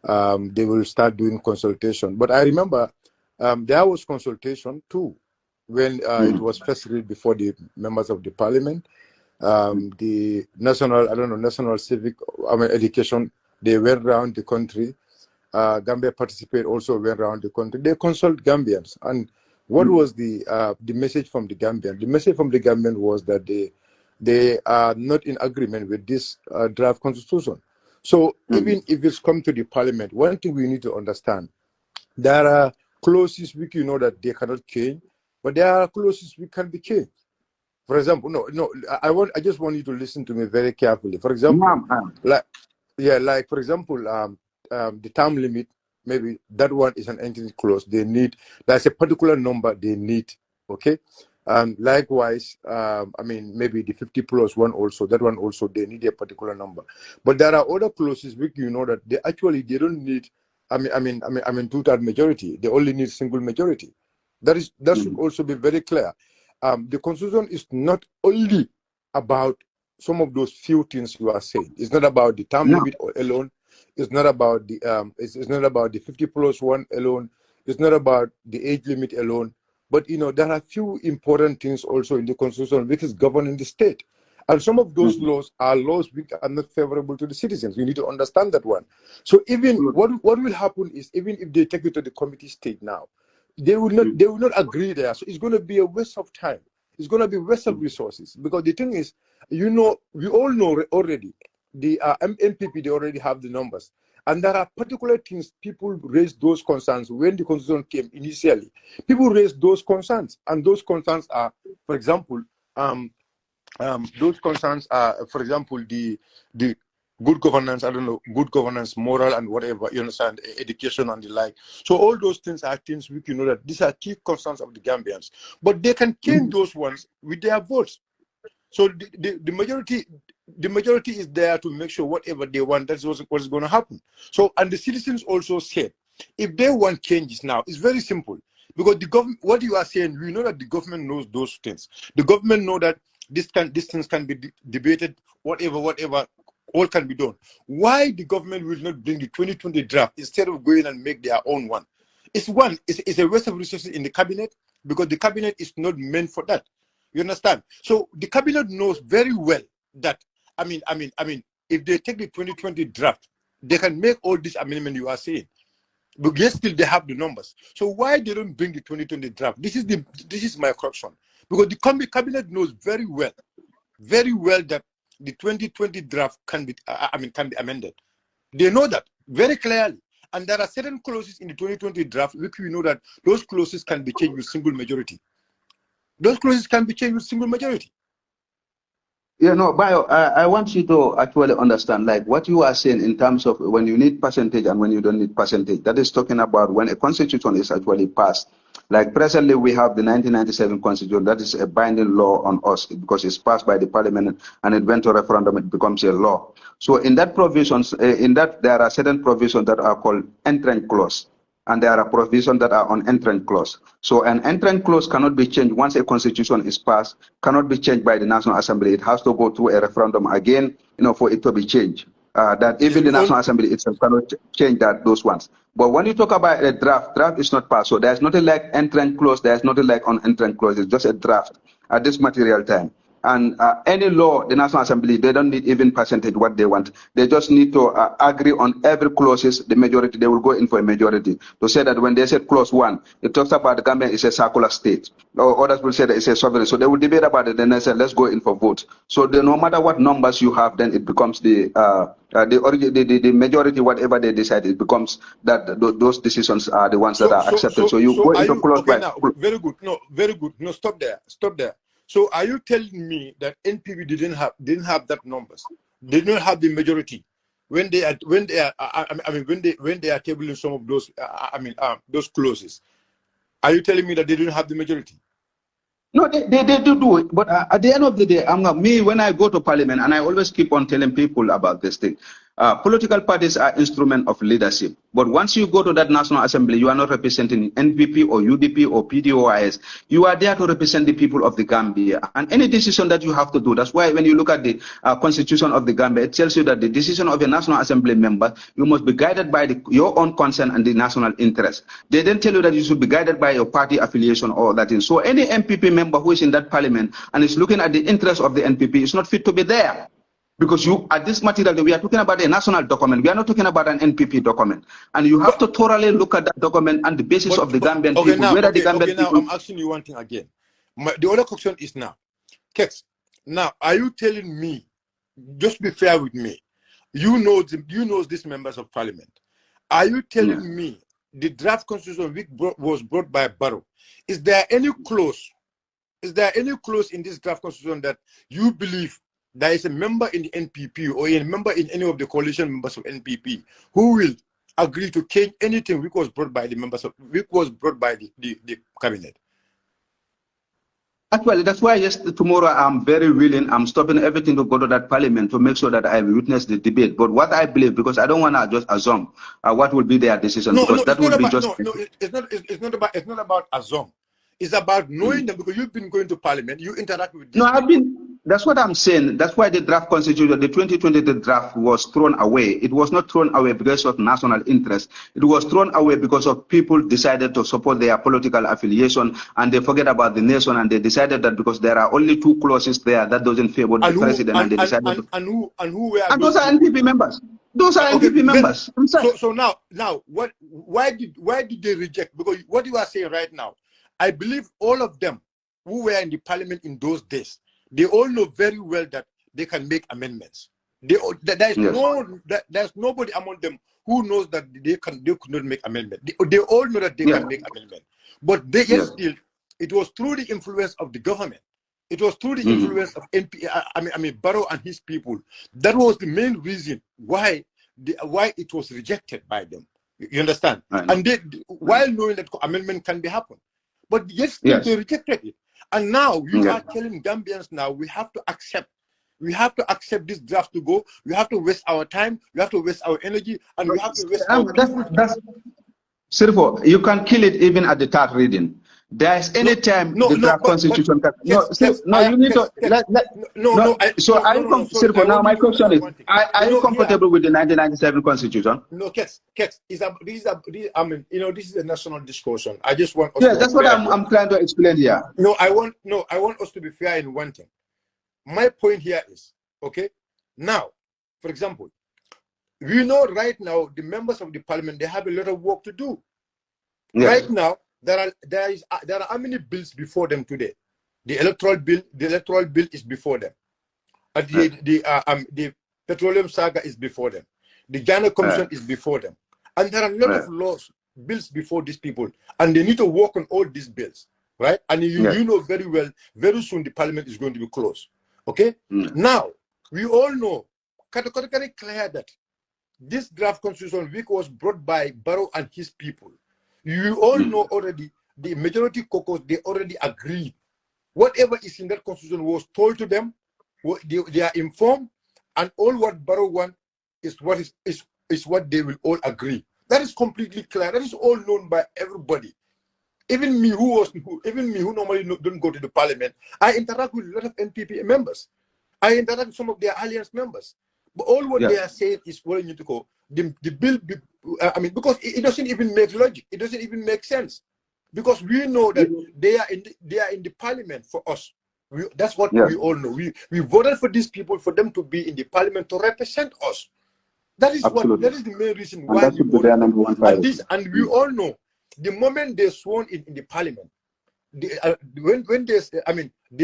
they will start doing consultation. But I remember there was consultation too when it was first read before the members of the parliament. The national civic education, they went around the country. Gambia participate also went around the country. They consult Gambians. And what was the message from the Gambian? The message from the Gambian was that they are not in agreement with this draft constitution. So even if it's come to the parliament, one thing we need to understand, there are clauses which you know that they cannot change, but there are clauses which can be changed. For example, I just want you to listen to me very carefully. For example, like for example, the term limit, maybe that one is an entity clause. There's a particular number they need, okay? Likewise, I mean, maybe the 50 plus one also, that one also, they need a particular number. But there are other clauses which you know that they don't need, I mean, two-third majority. They only need single majority. That should also be very clear. The constitution is not only about some of those few things you are saying. It's not about the term limit alone. It's not about the it's not about the 50 plus one alone. It's not about the age limit alone. But you know, there are few important things also in the constitution which is governing the state. And some of those laws are laws which are not favorable to the citizens. You need to understand that one. So even what will happen is, even if they take it to the committee stage now, they will not agree there. So it's going to be a waste of time. It's going to be waste of resources. Because the thing is, you know, we all know already, the MPP, they already have the numbers. And there are particular things people raised those concerns when the constitution came initially. People raised those concerns. And those concerns are, for example, those concerns are, for example, the good governance, I don't know, good governance, moral and whatever, you understand, education and the like. So all those things are things we can know that these are key concerns of the Gambians. But they can change those ones with their votes. So the majority is there to make sure whatever they want, that's what's going to happen. So, and the citizens also said, if they want changes now, it's very simple. Because the government, what you are saying, we know that the government knows those things. The government know that these things can be debated, whatever, all can be done. Why the government will not bring the 2020 draft instead of going and make their own one? It's a waste of resources in the cabinet, because the cabinet is not meant for that. You understand? So the cabinet knows very well that, I mean, if they take the 2020 draft, they can make all this amendment you are saying. But yet still they have the numbers. So why they don't bring the 2020 draft? This is my correction. Because the cabinet knows very well that the 2020 draft can be amended. They know that very clearly. And there are certain clauses in the 2020 draft which we know that those clauses can be changed with single majority. Those clauses can be changed with single majority. Yeah, no, Bayo, I want you to actually understand, like what you are saying in terms of when you need percentage and when you don't need percentage. That is talking about when a constitution is actually passed. Like presently, we have the 1997 constitution. That is a binding law on us because it's passed by the parliament and it went to referendum. It becomes a law. So in that provisions, there are certain provisions that are called entrance clause. And there are provisions that are on entrance clause. So an entrance clause cannot be changed once a constitution is passed, cannot be changed by the National Assembly. It has to go through a referendum again, for it to be changed. That even the National Assembly itself cannot change those ones. But when you talk about a draft is not passed. So there's nothing like entrance clause, there's nothing like on entrance clause. It's just a draft at this material time. And any law, the National Assembly, they don't need even percentage what they want. They just need to agree on every clauses, the majority, they will go in for a majority. To say that when they said clause 1, it talks about the Gambia is a circular state. Or others will say that it's a sovereign. So they will debate about it, then they say, let's go in for vote. So no matter what numbers you have, then it becomes the majority, whatever they decide, it becomes that those decisions are the ones that are accepted. So you go into clause okay, now, very good. No, very good. No, stop there. So are you telling me that NPP didn't have that numbers? They don't have the majority when they are tabling some of those those clauses. Are you telling me that they didn't have the majority? No, they do it. But at the end of the day, when I go to parliament, and I always keep on telling people about this thing. Political parties are instrument of leadership. But once you go to that National Assembly, you are not representing NPP or UDP or PDOIS. You are there to represent the people of the Gambia. And any decision that you have to do, that's why when you look at the constitution of the Gambia, it tells you that the decision of a National Assembly member, you must be guided by your own concern and the national interest. They then tell you that you should be guided by your party affiliation or that thing. So any MPP member who is in that parliament and is looking at the interest of the NPP is not fit to be there. Because at this material, we are talking about a national document. We are not talking about an NPP document. And you have to thoroughly look at that document and the basis of the Gambian people. Now, The Gambian now people... I'm asking you one thing again. The other question is now, Kex, now, are you telling me, just be fair with me, you know these members of parliament, are you telling me the draft constitution which was brought by Barrow, is there any clause in this draft constitution that you believe there is a member in the NPP or a member in any of the coalition members of NPP who will agree to change anything which was brought by the cabinet? Actually, that's why tomorrow I'm very willing. I'm stopping everything to go to that parliament to make sure that I witness the debate. But what I believe, because I don't want to just assume what will be their decision, because that will be just... It's not about assume. It's about knowing them, because you've been going to parliament, you interact with this. No, that's what I'm saying. That's why the draft constitution, the 2020 draft was thrown away. It was not thrown away because of national interest. It was thrown away because of people decided to support their political affiliation and they forget about the nation, and they decided that because there are only 2 clauses there that doesn't favor the president, and they decided and those are NPP members. Those are NPP members. So now why did they reject? Because what you are saying right now, I believe all of them who were in the parliament in those days, they all know very well that they can make amendments. There's nobody among them who knows that they could not make amendment. They all know that they can make amendment. But still, it was through the influence of the government. It was through the influence of Barrow and his people. That was the main reason why it was rejected by them. You understand? And while knowing that amendment can be happen. But they rejected it. And now you are telling Gambians now we have to accept this draft to go. We have to waste our time, we have to waste our energy, and we have to waste our Sirfo, you can kill it even at the third reading. There's any time the draft constitution you need to so now my question is, are you comfortable with the 1997 constitution? No, Kex, this is a national discussion. I just want us that's what I'm trying to explain here. I want us to be fair in one thing. My point here is, okay, now, for example, we know right now the members of the parliament, they have a lot of work to do. Right now, there are how many bills before them today? The electoral bill is before them. The petroleum saga is before them. The Ghana Commission is before them. And there are a lot of bills before these people, and they need to work on all these bills, right? And you know very well, very soon the parliament is going to be closed. Okay? Now, we all know categorically clear that this draft constitution, which was brought by Barrow and his people, you all know already, the majority caucus, they already agreed. Whatever is in that constitution was told to them, they are informed, and all what Barrow wants is what they will all agree. That is completely clear. That is all known by everybody. Even me, who normally don't go to the parliament, I interact with a lot of NPP members. I interact with some of their alliance members. But all what they are saying is where you need to go. The bill, because it doesn't even make logic. It doesn't even make sense. Because we know that they are in the parliament for us. That's what we all know. We voted for these people, for them to be in the parliament to represent us. That is that is the main reason why we voted. And we all know the moment they sworn in the parliament, they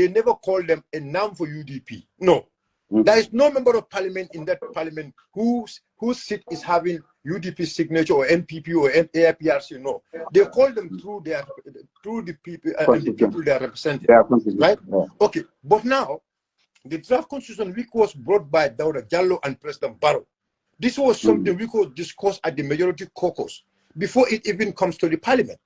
never call them a noun for UDP. No. There is no member of parliament in that parliament whose seat is having UDP signature or NPP or AIPRC. No, they call them through the people and the people they are representing. Right? Okay, but now the draft constitution, which was brought by Dawda Jallow and President Barrow, this was something we could discuss at the majority caucus before it even comes to the parliament.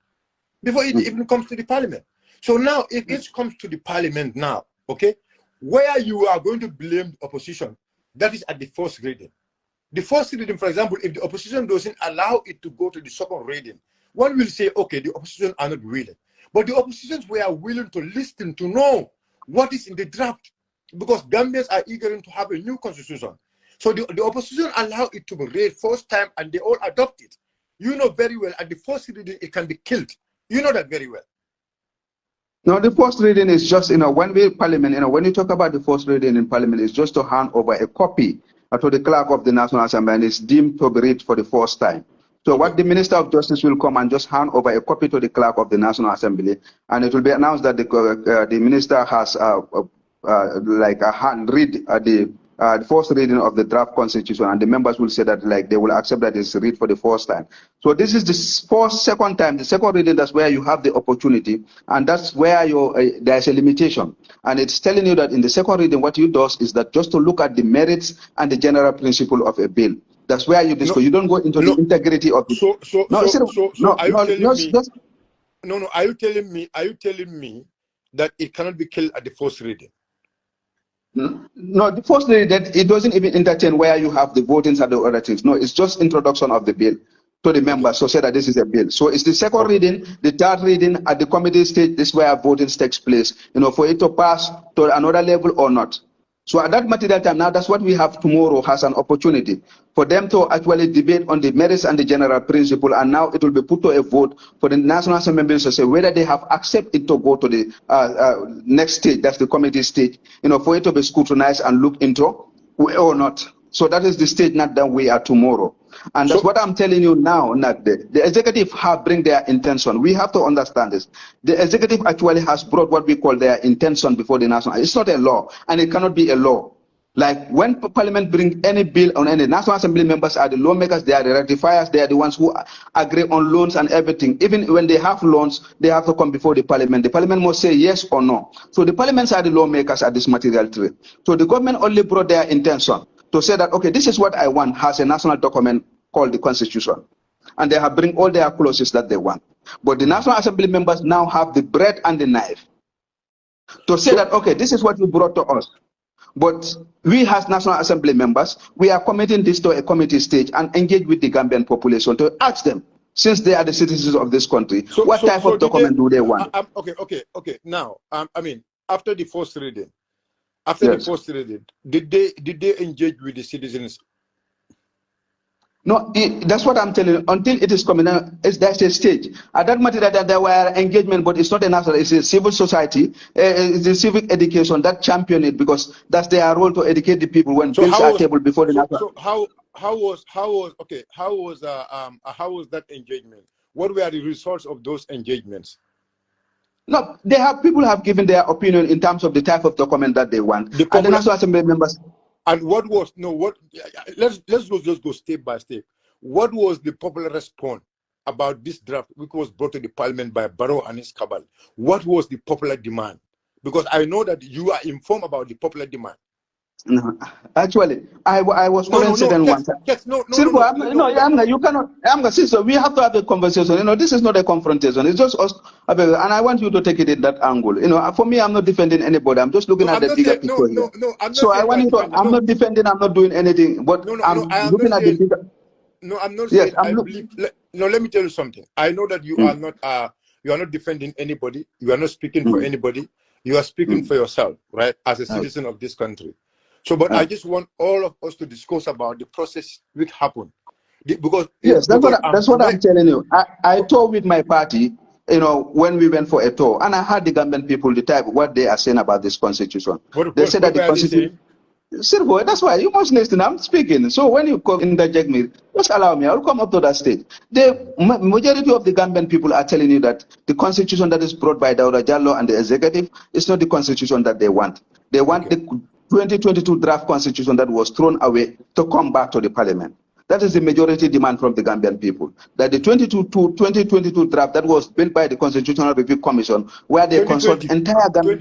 So now, if it comes to the parliament now, okay, where you are going to blame the opposition, that is at the first reading. The first reading, for example, if the opposition doesn't allow it to go to the second reading, one will say, okay, the opposition are not willing. But the oppositions were willing to listen, to know what is in the draft, because Gambians are eager to have a new constitution. So the opposition allow it to be read first time, and they all adopt it. You know very well, at the first reading, it can be killed. You know that very well. No, the first reading is just, when we Parliament, when you talk about the first reading in Parliament, it's just to hand over a copy to the clerk of the National Assembly, and it's deemed to be read for the first time. So what the Minister of Justice will come and just hand over a copy to the clerk of the National Assembly, and it will be announced that the minister has like a hand read the first reading of the draft constitution, and the members will say that they will accept that it's read for the first time. So this is the second time, the second reading. That's where you have the opportunity, and that's where there's a limitation. And it's telling you that in the second reading, what you do is that just to look at the merits and the general principle of a bill. That's where you discuss. You don't go into the integrity of the. Are you telling me that it cannot be killed at the first reading? No, the first reading, that it doesn't even entertain where you have the votings and the other things. No, it's just introduction of the bill to the members. So say that this is a bill. So it's the second reading, the third reading at the committee stage. This is where voting takes place. For it to pass to another level or not. So at that material time, now that's what we have tomorrow, has an opportunity for them to actually debate on the merits and the general principle, and now it will be put to a vote for the National Assembly members to say whether they have accepted to go to the next stage, that's the committee stage, for it to be scrutinized and looked into or not. So that is the stage not that we are tomorrow. And that's what I'm telling you now, not the executive have bring their intention. We have to understand this. The executive actually has brought what we call their intention before the national. It's not a law, and it cannot be a law. Like when Parliament bring any bill on any, National Assembly members are the lawmakers, they are the ratifiers, they are the ones who agree on loans and everything. Even when they have loans, they have to come before the Parliament. The Parliament must say yes or no. So the Parliaments are the lawmakers at this material tree. So the government only brought their intention to say that, okay, this is what I want, has a national document called the Constitution. And they have bring all their clauses that they want. But the National Assembly members now have the bread and the knife to say that, okay, this is what you brought to us. But we as National Assembly members, we are committing this to a committee stage and engage with the Gambian population to ask them, since they are the citizens of this country, what type of document do they want? Okay. Now, after the first reading, the first reading, did they engage with the citizens? No, that's what I'm telling you. Until it is coming out, that's a stage. At that matter, that there were engagement, but it's not a national. It's a civil society. It's a civic education that champion it, because that's their role to educate the people when bills are tabled before the national. So how was that engagement? What were the results of those engagements? No, people have given their opinion in terms of the type of document that they want. The National Assembly members. And let's just go step by step. What was the popular response about this draft, which was brought to the Parliament by Barrow and his cabal? What was the popular demand? Because I know that you are informed about the popular demand. No, actually, I was coincident once. You cannot. Sister, we have to have a conversation. This is not a confrontation. It's just us, and I want you to take it in that angle. For me, I'm not defending anybody. I'm just looking at the bigger picture here. I'm not defending. I'm not doing anything. But I'm looking at the bigger. No, I'm not saying. Let me tell you something. I know that you are not defending anybody. You are not speaking for anybody. You are speaking for yourself, right? As a citizen of this country. So, but I just want all of us to discuss about the process which happened. Because that's what I'm telling you. I talked with my party, when we went for a tour, and I heard the Gambian people what they are saying about this constitution. They said that the constitution. Sirbo, that's why you must listen. I'm speaking. So when you come interject me, just allow me. I'll come up to that stage. The majority of the Gambian people are telling you that the constitution that is brought by Dawda Jallo and the executive is not the constitution that they want. They want the 2022 draft constitution that was thrown away to come back to the Parliament. That is the majority demand from the Gambian people. That the 2022 draft that was built by the Constitutional Review Commission, where they consult entire Gambian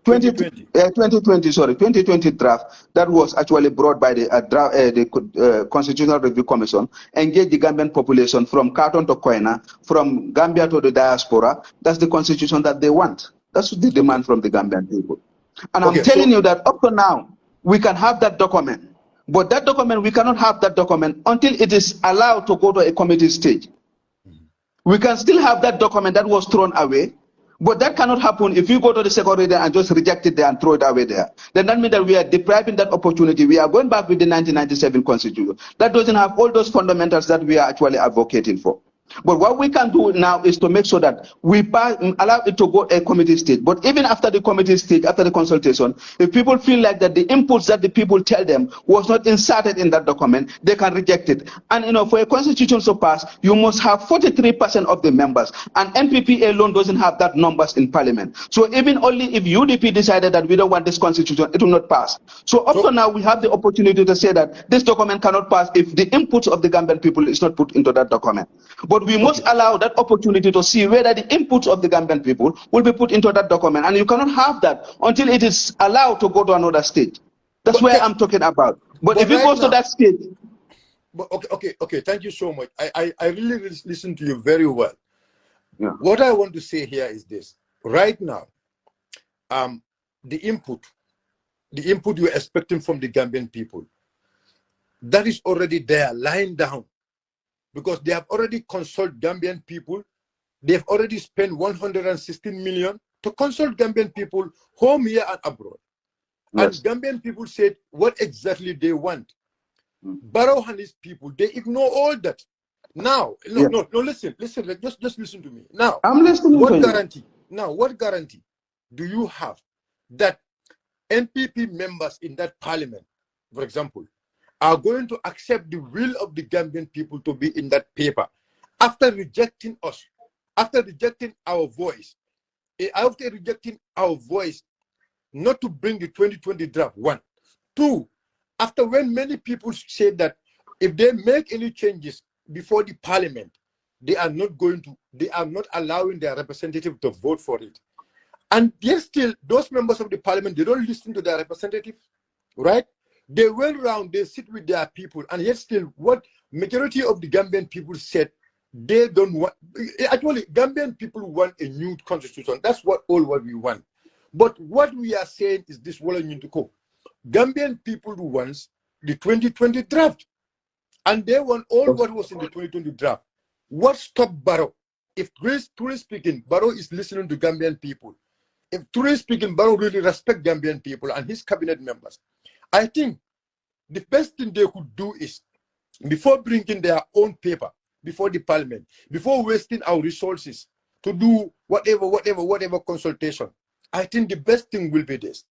2020 draft that was actually brought by the Constitutional Review Commission, engage the Gambian population from Carton to Koina, from Gambia to the diaspora. That's the constitution that they want. That's the demand from the Gambian people. And I'm telling you that up to now, we can have that document. But that document, we cannot have that document until it is allowed to go to a committee stage. We can still have that document that was thrown away, but that cannot happen if you go to the second reader and just reject it there and throw it away there. Then that means that we are depriving that opportunity. We are going back with the 1997 Constitution. That doesn't have all those fundamentals that we are actually advocating for. But what we can do now is to make sure that we allow it to go a committee stage. But even after the committee stage, after the consultation, if people feel like that the inputs that the people tell them was not inserted in that document, they can reject it. And for a constitution to pass, you must have 43% of the members. And NPP alone doesn't have that numbers in parliament. So even only if UDP decided that we don't want this constitution, it will not pass. So up to now, we have the opportunity to say that this document cannot pass if the inputs of the Gambian people is not put into that document. But we must allow that opportunity to see whether the inputs of the Gambian people will be put into that document. And you cannot have that until it is allowed to go to another stage. That's where I'm talking about. But if it goes to that stage. But okay. Thank you so much. I really listen to you very well. Yeah. What I want to say here is this. Right now, the input you're expecting from the Gambian people, that is already there, lying down. Because they have already consulted Gambian people. They have already spent 116 million to consult Gambian people home, here, and abroad. Yes. And Gambian people said what exactly they want. Barrow and his people, they ignore all that. Now, no, listen, just listen to me. Now, I'm listening. What guarantee do you have that NPP members in that parliament, for example, are going to accept the will of the Gambian people to be in that paper after rejecting us, after rejecting our voice, not to bring the 2020 draft, 1. 2, after when many people said that if they make any changes before the parliament, they are not allowing their representative to vote for it. And yet still, those members of the parliament, they don't listen to their representatives, right? They went around, they sit with their people, and yet still, what majority of the Gambian people said, they don't want. Actually, Gambian people want a new constitution. That's what we want. But what we are saying is this: Gambian people wants the 2020 draft, and they want all what was in the 2020 draft. What stopped Barrow? If truly speaking, Barrow is listening to Gambian people. If truly speaking, Barrow really respect Gambian people and his cabinet members, I think the best thing they could do is, before bringing their own paper before the parliament, before wasting our resources to do whatever consultation, I think the best thing will be this.